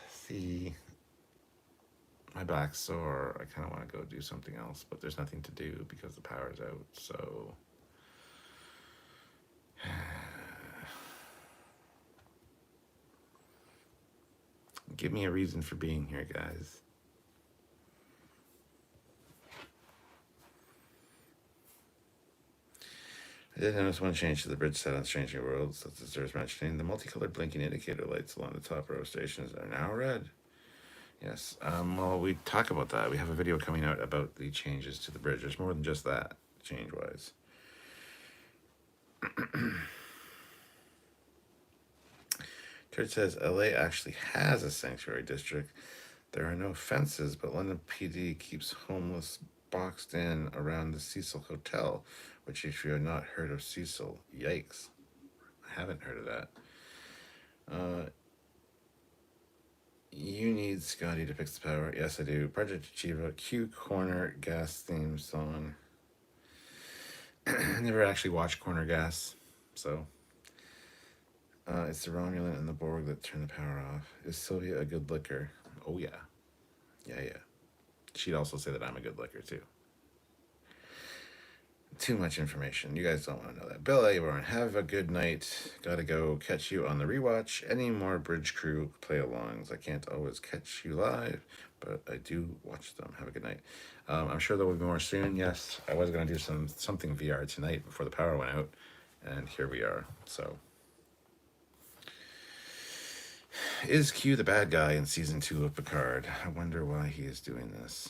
A: See, my back's sore. I kind of want to go do something else, but there's nothing to do because the power's out, so... Give me a reason for being here, guys. I did notice one change to the bridge set on Strange New Worlds that deserves mentioning. The multicolored blinking indicator lights along the top row stations are now red. Yes. Well, we talk about that. We have a video coming out about the changes to the bridge. There's more than just that, change-wise. Turd says LA actually has a sanctuary district. There are no fences, but London PD keeps homeless boxed in around the Cecil Hotel, which if you have not heard of Cecil, yikes. I haven't heard of that. You need Scotty to fix the power. Yes, I do. Project Achieva, Q Corner Gas theme song. I never actually watched Corner Gas, so... it's the Romulan and the Borg that turn the power off. Is Sylvia a good licker? Oh, yeah. Yeah. She'd also say that I'm a good licker, too. Too much information. You guys don't want to know that. Bill Aborn, have a good night. Gotta go. Catch you on the rewatch. Any more Bridge Crew play-alongs? I can't always catch you live, but I do watch them. Have a good night. I'm sure there will be more soon. Yes, I was going to do something VR tonight before the power went out, and here we are. So... Is Q the bad guy in season 2 of Picard? I wonder why he is doing this.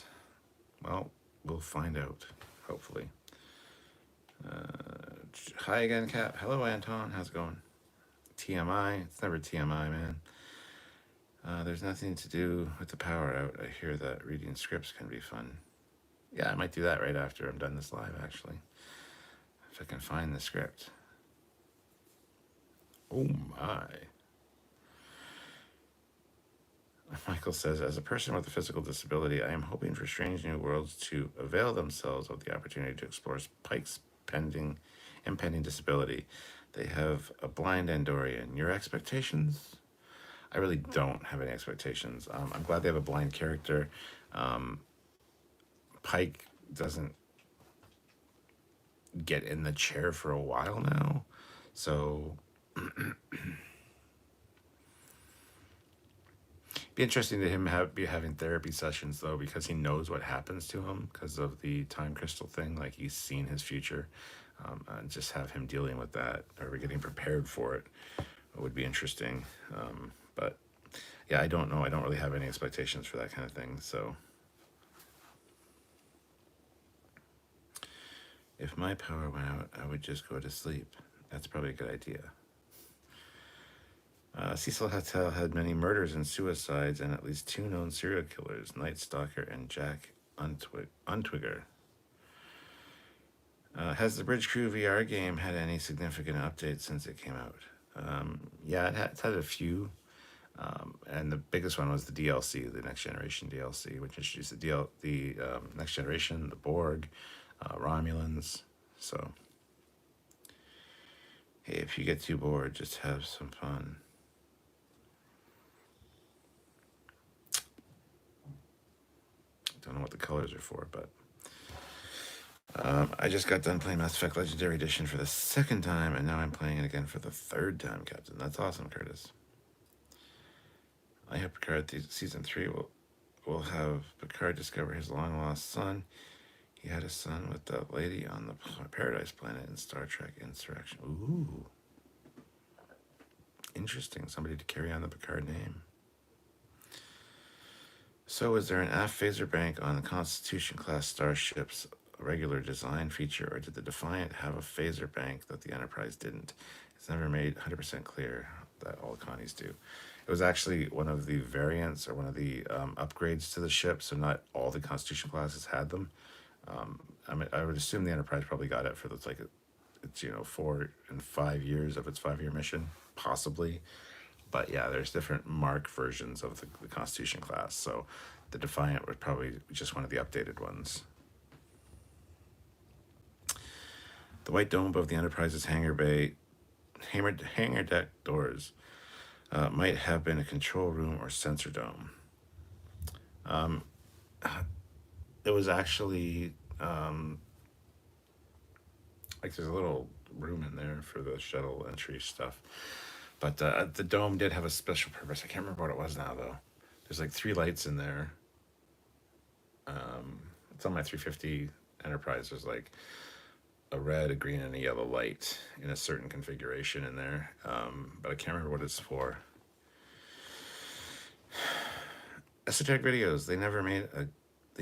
A: Well, we'll find out, hopefully. Hi again, Cap. Hello, Anton. How's it going? TMI. It's never TMI, man. There's nothing to do with the power out. I hear that reading scripts can be fun. Yeah, I might do that right after I'm done this live, actually. If I can find the script. Oh, my. Michael says, as a person with a physical disability, I am hoping for Strange New Worlds to avail themselves of the opportunity to explore Pike's impending disability. They have a blind Andorian. Your expectations? I really don't have any expectations. I'm glad they have a blind character. Pike doesn't get in the chair for a while now, so... Be interesting to him be having therapy sessions though, because he knows what happens to him because of the time crystal thing. Like he's seen his future, and just have him dealing with that or getting prepared for it would be interesting. But yeah, I don't know. I don't really have any expectations for that kind of thing. So if my power went out, I would just go to sleep. That's probably a good idea. Cecil Hotel had many murders and suicides and at least 2 known serial killers, Night Stalker and Jack Untwigger. Has the Bridge Crew VR game had any significant updates since it came out? Yeah, it's had a few. And the biggest one was the DLC, the Next Generation DLC, which introduced the Next Generation, the Borg, Romulans. So, hey, if you get too bored, just have some fun. Don't know what the colors are for, but I just got done playing Mass Effect Legendary Edition for the 2nd time, and now I'm playing it again for the 3rd time, Captain. That's awesome, Curtis. I hope Picard season 3 will have Picard discover his long lost son. He had a son with that lady on the Paradise Planet in Star Trek Insurrection. Ooh, interesting. Somebody to carry on the Picard name. So, is there an aft phaser bank on the Constitution class starships? A regular design feature, or did the Defiant have a phaser bank that the Enterprise didn't? It's never made 100% clear that all Connies do. It was actually one of the variants or one of the upgrades to the ship, so not all the Constitution classes had them. I would assume the Enterprise probably got it for it's 4 and 5 years of its 5-year mission, possibly. But yeah, there's different Mark versions of the Constitution class, so the Defiant was probably just one of the updated ones. The white dome above the Enterprise's hangar deck doors might have been a control room or sensor dome. It was actually there's a little room in there for the shuttle entry stuff. But the dome did have a special purpose. I can't remember what it was now, though. There's 3 lights in there. It's on my 350 Enterprise. There's a red, a green, and a yellow light in a certain configuration in there. But I can't remember what it's for. Esoteric videos. They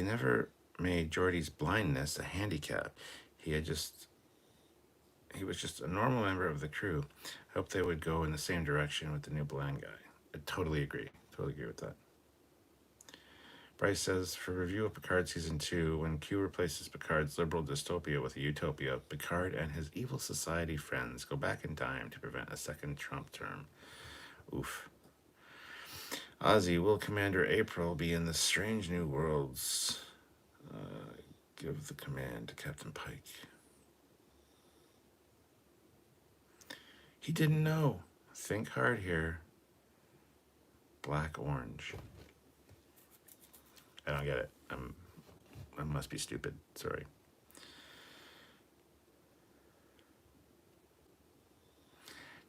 A: never made Geordi's blindness a handicap. He was just a normal member of the crew. I hope they would go in the same direction with the new blind guy. I totally agree. Totally agree with that. Bryce says, for review of Picard Season 2, when Q replaces Picard's liberal dystopia with a utopia, Picard and his evil society friends go back in time to prevent a second Trump term. Oof. Ozzy, will Commander April be in the Strange New Worlds? Give the command to Captain Pike. He didn't know. Think hard here. Black orange. I don't get it. I must be stupid. Sorry.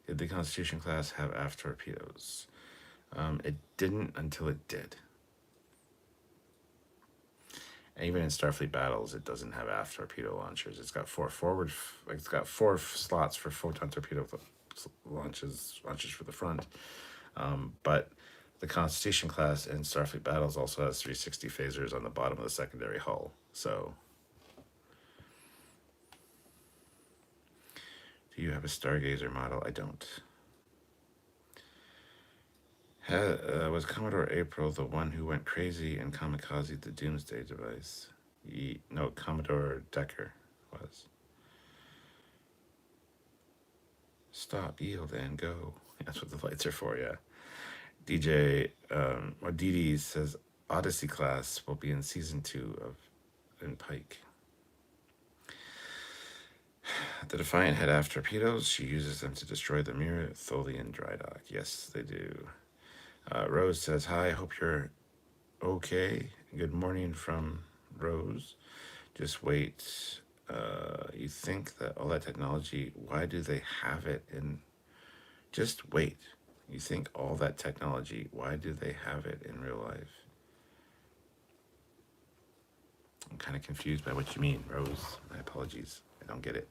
A: Did the Constitution class have aft torpedoes? It didn't until it did. And even in Starfleet battles, it doesn't have aft torpedo launchers. It's got 4 forward. It's got 4 slots for photon torpedo launches for the front. But the Constitution class in Starfleet battles also has 360 phasers on the bottom of the secondary hull. So, do you have a Stargazer model? I don't. Was Commodore April the one who went crazy and kamikaze the Doomsday device? No, Commodore Decker was. Stop, yield, and go. That's what the lights are for, yeah. Didi says Odyssey class will be in Season 2 in Pike. The Defiant had aft torpedoes. She uses them to destroy the mirror, Foley, and Drydock. Yes, they do. Rose says, hi, hope you're okay. Good morning from Rose. Just wait. You think that all that technology, why do they have it in... Just wait. You think all that technology, why do they have it in real life? I'm kind of confused by what you mean, Rose. My apologies. I don't get it.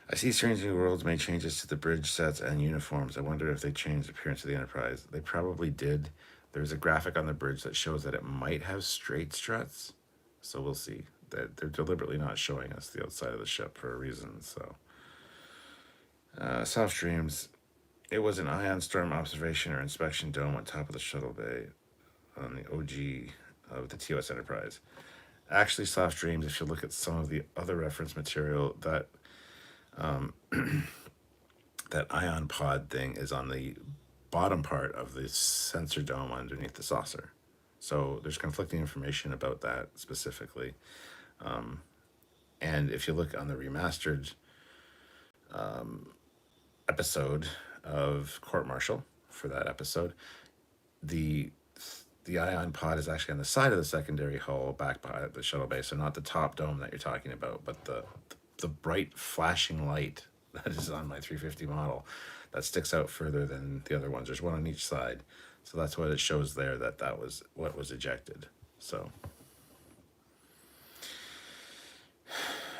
A: I see Strange New Worlds made changes to the bridge sets and uniforms. I wonder if they changed the appearance of the Enterprise. They probably did. There's a graphic on the bridge that shows that it might have straight struts. So we'll see. They're deliberately not showing us the outside of the ship for a reason. So, Soft Dreams. It was an ion storm observation or inspection dome on top of the shuttle bay on the OG of the TOS Enterprise. Actually, Soft Dreams, if you look at some of the other reference material, that ion pod thing is on the bottom part of the sensor dome underneath the saucer. So there's conflicting information about that specifically. And if you look on the remastered episode of Court Martial for that episode, the the ion pod is actually on the side of the secondary hull back by the shuttle bay, so not the top dome that you're talking about, but the bright flashing light that is on my 350 model that sticks out further than the other ones. There's one on each side, so that's what it shows there, that was what was ejected. So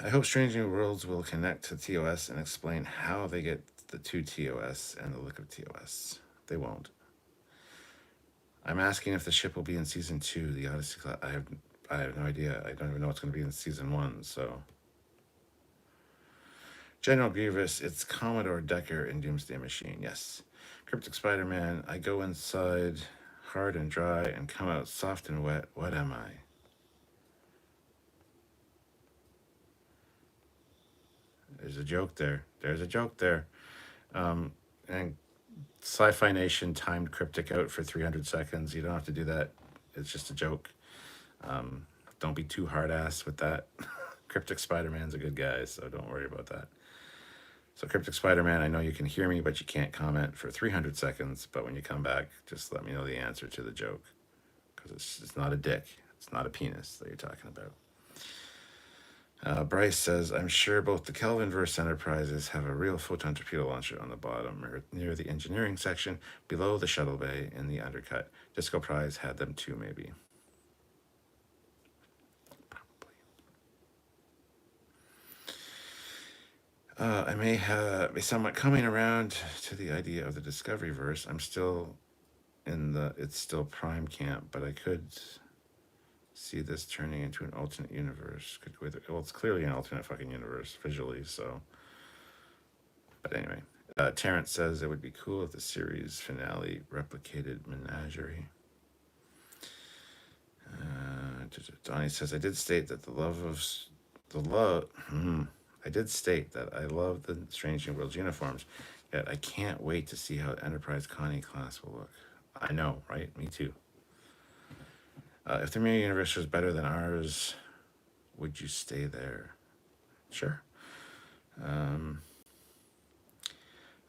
A: I hope Strange New Worlds will connect to TOS and explain how they get the two TOS and the look of TOS. They won't. I'm asking if the ship will be in season 2, the Odyssey class. I have no idea. I don't even know what's going to be in season 1. So, General Grievous, it's Commodore Decker in Doomsday Machine. Yes, Cryptic Spider-Man. I go inside hard and dry and come out soft and wet. What am I? There's a joke there. There's a joke there. And Sci-Fi Nation timed Cryptic out for 300 seconds. You don't have to do that. It's just a joke. Don't be too hard-ass with that. Cryptic Spider-Man's a good guy, so don't worry about that. So Cryptic Spider-Man, I know you can hear me, but you can't comment for 300 seconds. But when you come back, just let me know the answer to the joke. Because it's not a dick. It's not a penis that you're talking about. Bryce says, I'm sure both the Kelvinverse Enterprises have a real photon torpedo launcher on the bottom or near the engineering section below the shuttle bay in the undercut. Disco Prize had them too, maybe. Probably. I may be somewhat coming around to the idea of the Discovery verse. I'm still it's still prime camp, but I could see this turning into an alternate universe. Well, it's clearly an alternate fucking universe visually, so. But anyway, Terrence says it would be cool if the series finale replicated Menagerie. Donnie says, I did state that I did state that I love the Strange New Worlds uniforms, yet I can't wait to see how Enterprise Connie class will look. I know, right? Me too. If the mirror universe was better than ours, would you stay there? Sure. I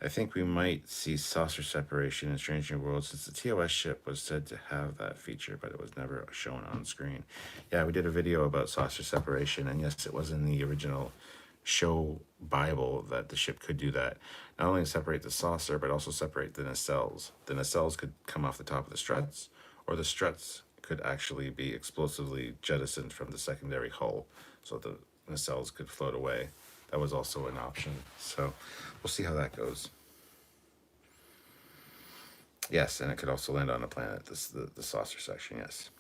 A: think we might see saucer separation in Strange New Worlds, since the TOS ship was said to have that feature, but it was never shown on screen. Yeah, we did a video about saucer separation, and yes, it was in the original show Bible that the ship could do that. Not only separate the saucer, but also separate the nacelles. The nacelles could come off the top of the struts, or the struts could actually be explosively jettisoned from the secondary hull so the nacelles could float away. That was also an option. So we'll see how that goes. Yes, and it could also land on a planet, the saucer section, yes.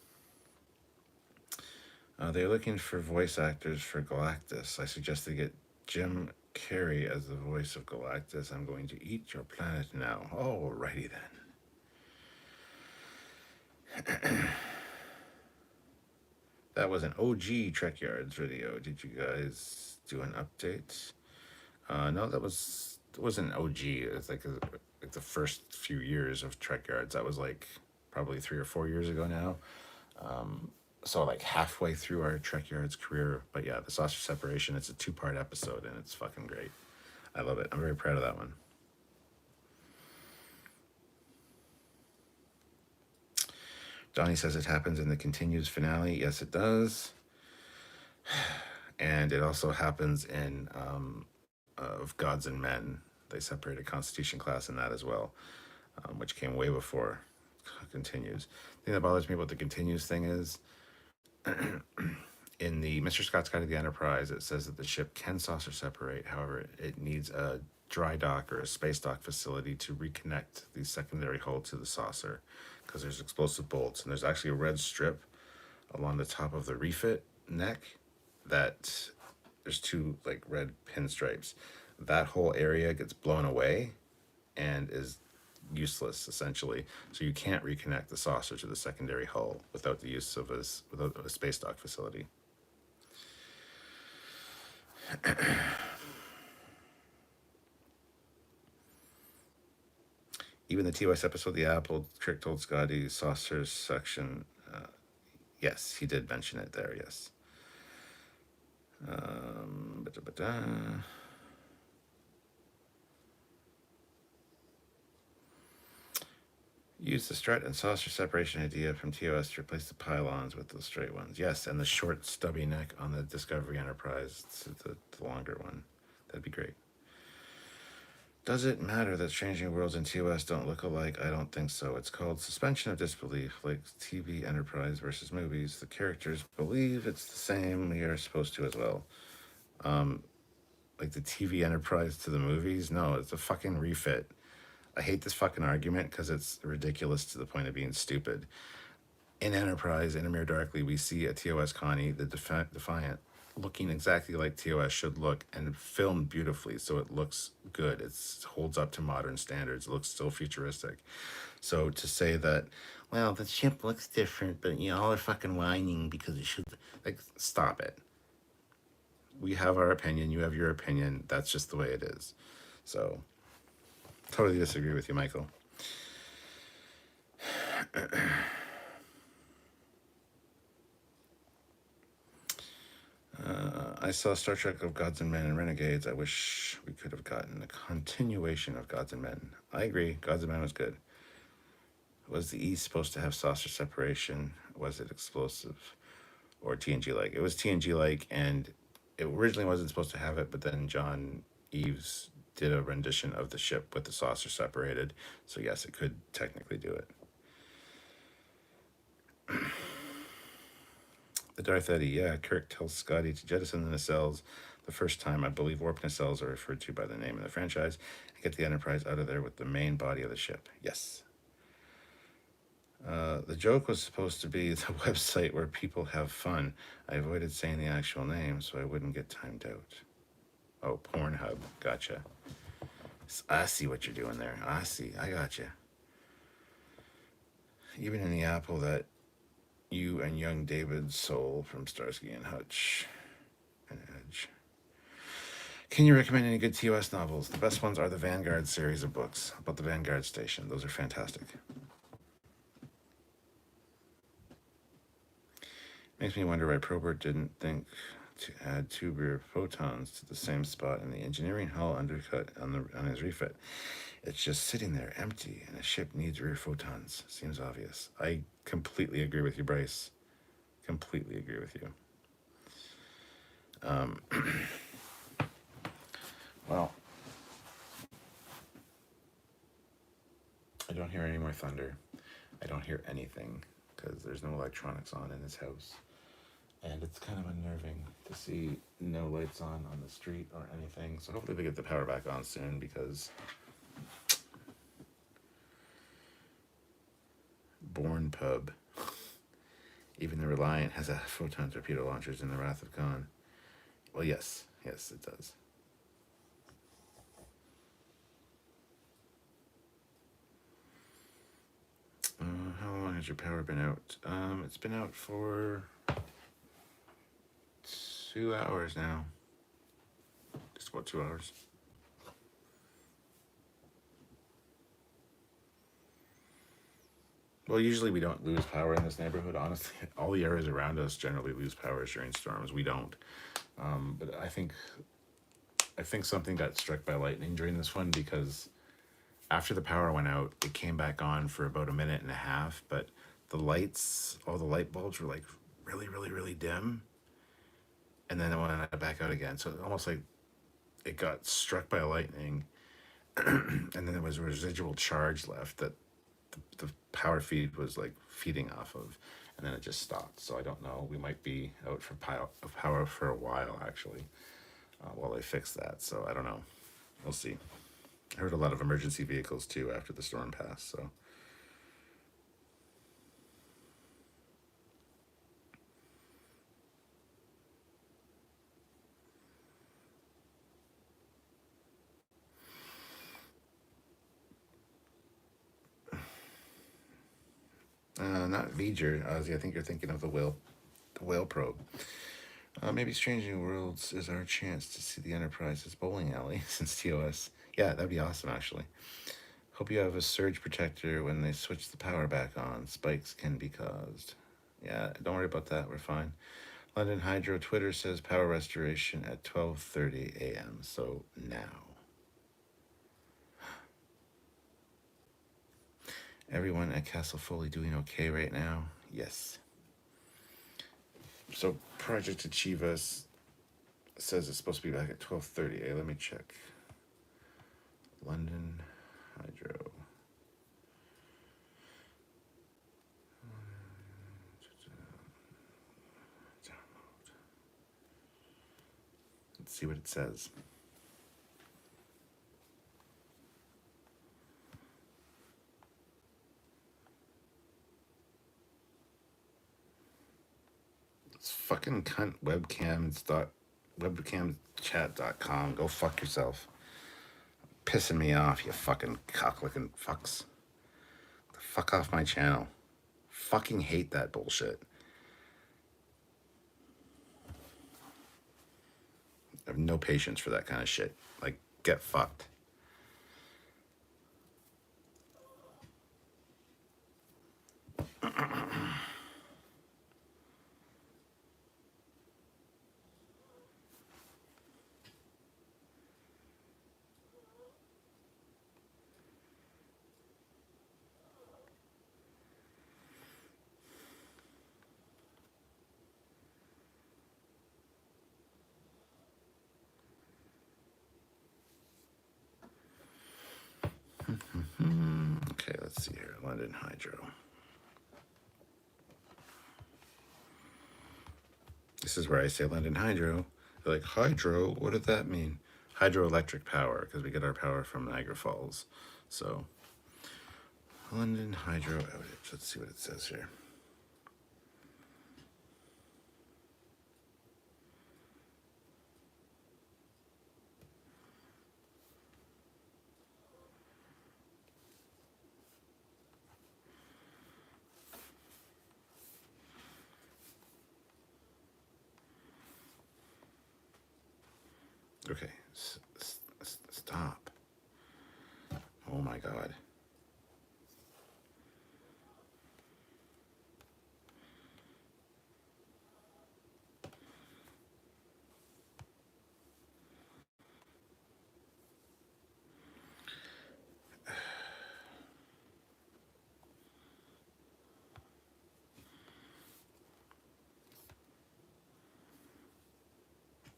A: They're looking for voice actors for Galactus. I suggest they get Jim Carrey as the voice of Galactus. I'm going to eat your planet now. Alrighty then. That was an OG Trekyards video. Did you guys do an update? No, it wasn't OG. It was like the first few years of Trekyards. That was like probably 3 or 4 years ago now. So like halfway through our Trekyards career. But yeah, the saucer separation, it's a 2-part episode and it's fucking great. I love it. I'm very proud of that one. Donnie says it happens in the continues finale. Yes, it does. And it also happens in of Gods and Men. They separated Constitution class in that as well, which came way before continues. The thing that bothers me about the continues thing is in the Mr. Scott's Guide to the Enterprise, it says that the ship can saucer separate. However, it needs a dry dock or a space dock facility to reconnect the secondary hull to the saucer, because there's explosive bolts, and there's actually a red strip along the top of the refit neck that there's 2 like red pinstripes. That whole area gets blown away and is useless essentially. So you can't reconnect the saucer to the secondary hull without the use of without a space dock facility. Even the TOS episode, the Apple, Crick told Scotty saucers section. Yes, he did mention it there. Yes. Use the strut and saucer separation idea from TOS to replace the pylons with the straight ones. Yes, and the short, stubby neck on the Discovery Enterprise, the longer one. That'd be great. Does it matter that Strange New Worlds and TOS don't look alike? I don't think so. It's called suspension of disbelief, like TV Enterprise versus movies. The characters believe it's the same. We are supposed to as well. Like the TV Enterprise to the movies? No, it's a fucking refit. I hate this fucking argument because it's ridiculous to the point of being stupid. In Enterprise, in Amir Darkly, we see a TOS Connie, the Defiant, looking exactly like TOS should look and filmed beautifully, so it looks good. It holds up to modern standards. It looks still futuristic. So to say that, well, the ship looks different, but y'all are fucking whining because it should, like, stop it. We have our opinion. You have your opinion. That's just the way it is. So, totally disagree with you, Michael. I saw Star Trek of Gods and Men and Renegades. I wish we could have gotten a continuation of Gods and Men. I agree. Gods and Men was good. Was the E supposed to have saucer separation? Was it explosive or TNG-like? It was TNG-like, and it originally wasn't supposed to have it, but then John Eves did a rendition of the ship with the saucer separated. So yes, it could technically do it. The Darth Eddie, yeah, Kirk tells Scotty to jettison the nacelles the first time. I believe warp nacelles are referred to by the name of the franchise, and get the Enterprise out of there with the main body of the ship. Yes. The joke was supposed to be the website where people have fun. I avoided saying the actual name so I wouldn't get timed out. Oh, Pornhub. Gotcha. I see what you're doing there. I see. I gotcha. Even in the Apple that you and young David Soul from Starsky and Hutch and Edge. Can you recommend any good TOS novels? The best ones are the Vanguard series of books about the Vanguard station. Those are fantastic. Makes me wonder why Probert didn't think to add 2 rear photons to the same spot in the engineering hull undercut on his refit. It's just sitting there empty, and a ship needs rear photons. Seems obvious. I completely agree with you, Bryce. Completely agree with you. Well, I don't hear any more thunder. I don't hear anything because there's no electronics on in this house. And it's kind of unnerving to see no lights on the street or anything. So hopefully they get the power back on soon because Bourne Pub. Even the Reliant has a photon torpedo launchers in the Wrath of Khan. Well, yes, it does. How long has your power been out? It's been out for 2 hours now. Just about 2 hours. Well, usually we don't lose power in this neighborhood. Honestly, all the areas around us generally lose power during storms. We don't. But I think something got struck by lightning during this one because after the power went out, it came back on for about a minute and a half. But the lights, all the light bulbs were like really, really, really dim. And then it went back out again. So almost like it got struck by lightning. And then there was a residual charge left that the power feed was like feeding off of, and then it just stopped. So I don't know. We might be out for power for a while actually, while they fix that. So I don't know. We'll see. I heard a lot of emergency vehicles too after the storm passed. So. Not V'ger, Ozzy. I think you're thinking of the whale probe. Maybe Strange New Worlds is our chance to see the Enterprise's bowling alley since TOS. Yeah, that'd be awesome, actually. Hope you have a surge protector when they switch the power back on. Spikes can be caused. Yeah, don't worry about that. We're fine. London Hydro Twitter says power restoration at 12:30 a.m. So now. Everyone at Castle Foley doing okay right now? Yes. So Project Achievas says it's supposed to be back at 12:30. Hey, let me check. London Hydro. Download. Let's see what it says. It's fucking cunt webcamchat.com. Go fuck yourself. Pissing me off, you fucking cock-licking fucks. The fuck off my channel. Fucking hate that bullshit. I have no patience for that kind of shit. Like, get fucked. Okay, let's see here. London Hydro. This is where I say London Hydro. They're like, Hydro? What did that mean? Hydroelectric power, because we get our power from Niagara Falls. So, London Hydro outage. Let's see what it says here. Okay, stop. Oh my God.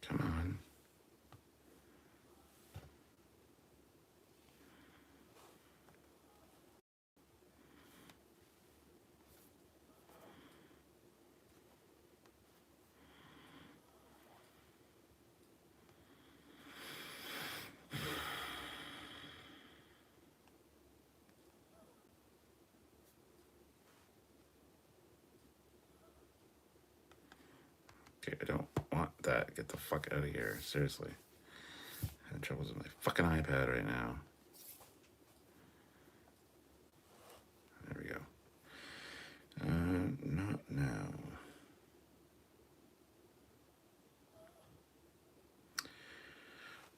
A: Come on. Okay, I don't want that. Get the fuck out of here. Seriously. Having troubles with my fucking iPad right now. There we go. Not now.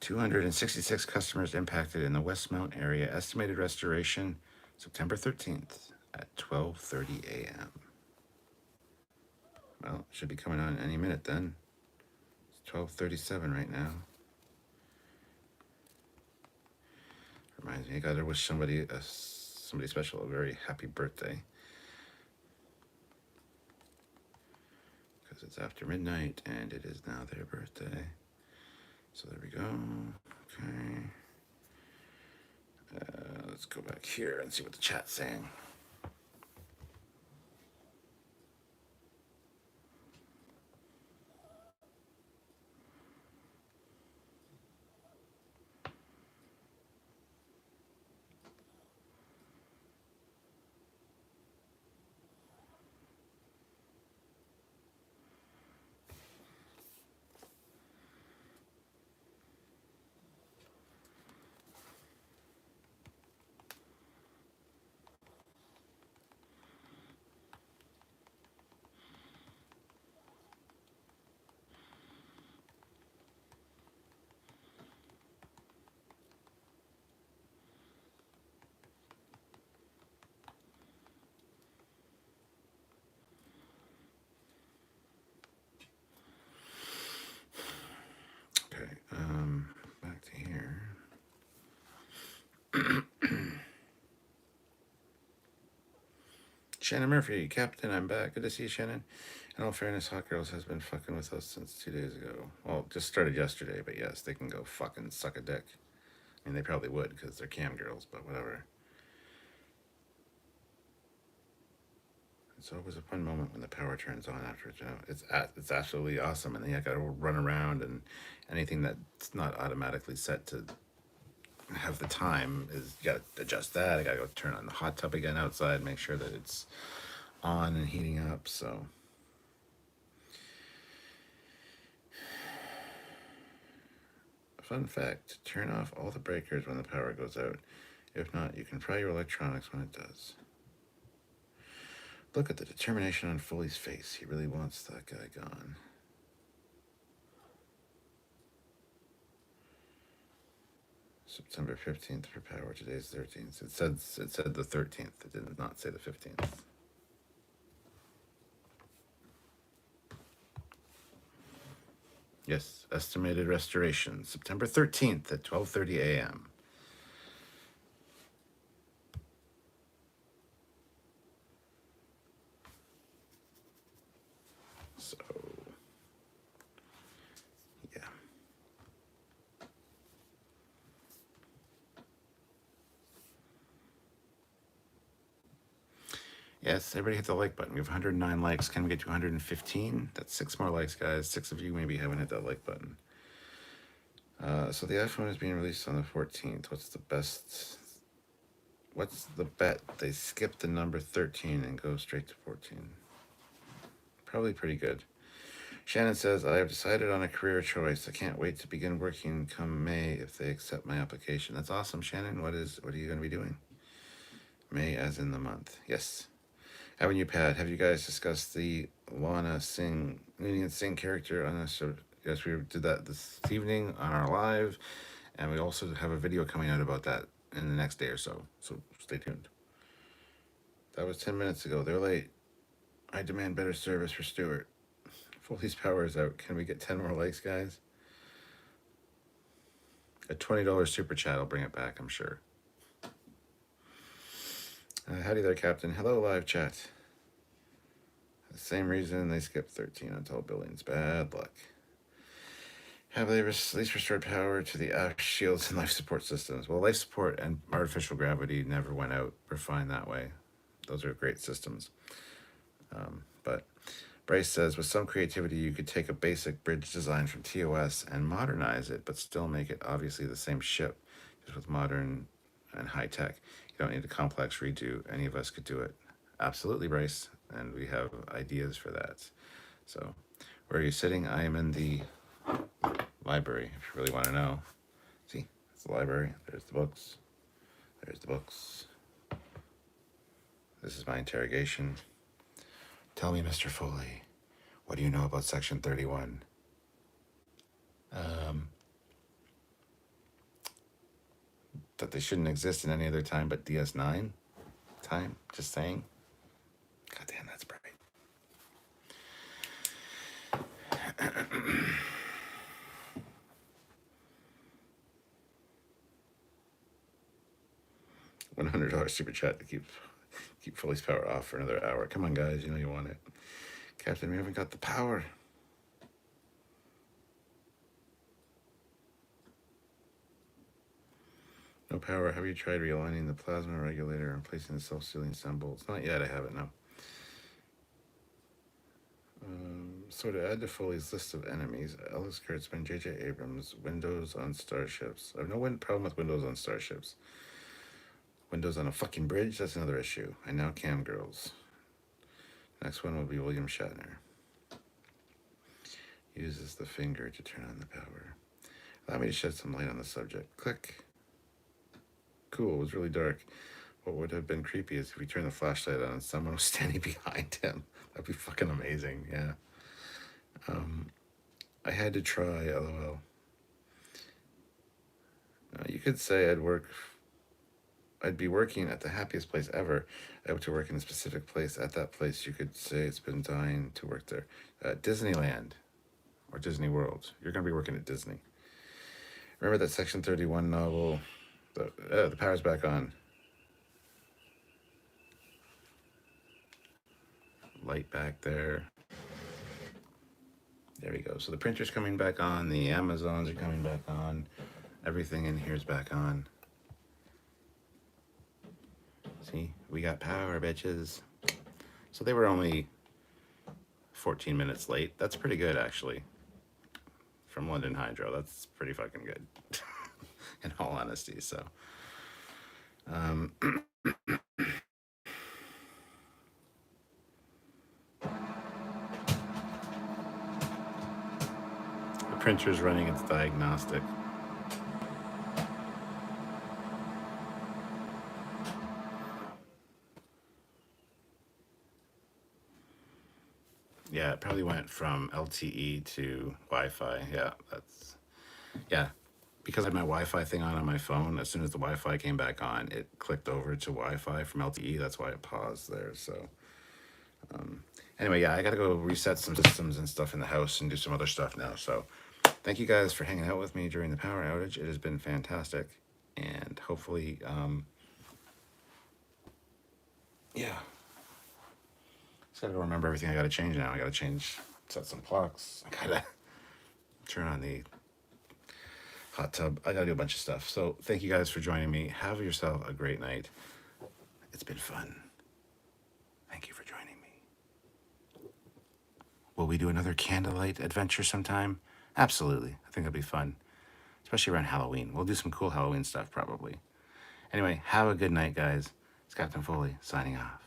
A: $266 customers impacted in the Westmount area. Estimated restoration September 13th at 12:30 a.m. Well, it should be coming on any minute then. It's 12:37 right now. Reminds me, I gotta wish somebody special a very happy birthday. Because it's after midnight and it is now their birthday. So there we go. Okay. Let's go back here and see what the chat's saying. Shannon Murphy, Captain, I'm back. Good to see you, Shannon. In all fairness, Hot Girls has been fucking with us since 2 days ago. Well, just started yesterday, but yes, they can go fucking suck a dick. I mean, they probably would because they're cam girls, but whatever. It's always a fun moment when the power turns on after it's absolutely awesome, and then you got to run around, and anything that's not automatically set to have the time is you got to adjust that. I got to go turn on the hot tub again outside, make sure that it's on and heating up. So fun fact, turn off all the breakers when the power goes out. If not, you can fry your electronics when it does. Look at the determination on Foley's face. He really wants that guy gone. September 15th for power. Today's 13th. It said the 13th. It did not say the 15th. Yes, estimated restoration, September 13th at 12:30 a.m. So, yeah. Yes, everybody hit the like button. We have 109 likes. Can we get to 115? That's 6 more likes, guys. 6 of you maybe haven't hit that like button. So the iPhone is being released on the 14th. What's the bet? They skip the number 13 and go straight to 14. Probably pretty good. Shannon says, I have decided on a career choice. I can't wait to begin working come May if they accept my application. That's awesome, Shannon. What are you going to be doing? May as in the month. Yes. Haven't you, Pat? Have you guys discussed the Lana Singh character on this? Yes, we did that this evening on our live, and we also have a video coming out about that in the next day or so. So stay tuned. That was 10 minutes ago. They're late. I demand better service for Stuart. Foley's power is out. Can we get 10 more likes, guys? A $20 super chat will bring it back, I'm sure. Howdy there, Captain. Hello, live chat. The same reason they skipped 13 on tall buildings. Bad luck. Have they at least restored power to the ash shields and life support systems? Well, life support and artificial gravity never went out. We're fine that way. Those are great systems. But Bryce says, with some creativity, you could take a basic bridge design from TOS and modernize it, but still make it obviously the same ship, just with modern and high tech. You don't need a complex redo. Any of us could do it. Absolutely, Bryce. And we have ideas for that. So, where are you sitting? I am in the library, if you really want to know. See, it's the library. There's the books. There's the books. This is my interrogation. Tell me, Mr. Foley, what do you know about Section 31? That they shouldn't exist in any other time but DS9 time? Just saying. God damn, that's bright. $100 super chat to keep Foley's power off for another hour. Come on, guys, you know you want it. Captain, we haven't got the power. No power. Have you tried realigning the plasma regulator and placing the self-sealing symbols? Not yet, I haven't, no. So to add to Foley's list of enemies, Ellis Kurtzman, J.J. Abrams, Windows on starships. I have no problem with Windows on starships. Windows on a fucking bridge, that's another issue. I now cam girls. Next one will be William Shatner. Uses the finger to turn on the power. Allow me to shed some light on the subject. Click. Cool, it was really dark. What would have been creepy is if we turned the flashlight on and someone was standing behind him. That'd be fucking amazing, yeah. I had to try, LOL. You could say I'd be working at the happiest place ever. I hope to work in a specific place. At that place, you could say it's been dying to work there. Disneyland or Disney World. You're going to be working at Disney. Remember that Section 31 novel? The power's back on. light back there. There we go. So the printer's coming back on. The Amazons are coming back on. Everything in here is back on. See, we got power, bitches. So they were only 14 minutes late. That's pretty good, actually. From London Hydro, that's pretty fucking good. In all honesty, so. The printer's running its diagnostic. Yeah, it probably went from LTE to Wi-Fi. Yeah, because I had my Wi-Fi thing on my phone. As soon as the Wi-Fi came back on, it clicked over to Wi-Fi from LTE. That's why it paused there. So anyway, yeah, I gotta go reset some systems and stuff in the house and do some other stuff now. So thank you guys for hanging out with me during the power outage. It has been fantastic, and hopefully, yeah. Just gotta go remember everything I gotta change now. I gotta set some clocks. I gotta turn on the hot tub. I gotta do a bunch of stuff. So thank you guys for joining me. Have yourself a great night. It's been fun. Thank you for joining me. Will we do another candlelight adventure sometime? Absolutely. I think it'll be fun, especially around Halloween. We'll do some cool Halloween stuff probably. Anyway, have a good night, guys. It's Captain Foley signing off.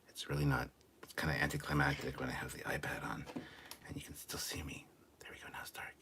A: It's really not, it's kind of anticlimactic when I have the iPad on and you can still see me. There we go, now it's dark.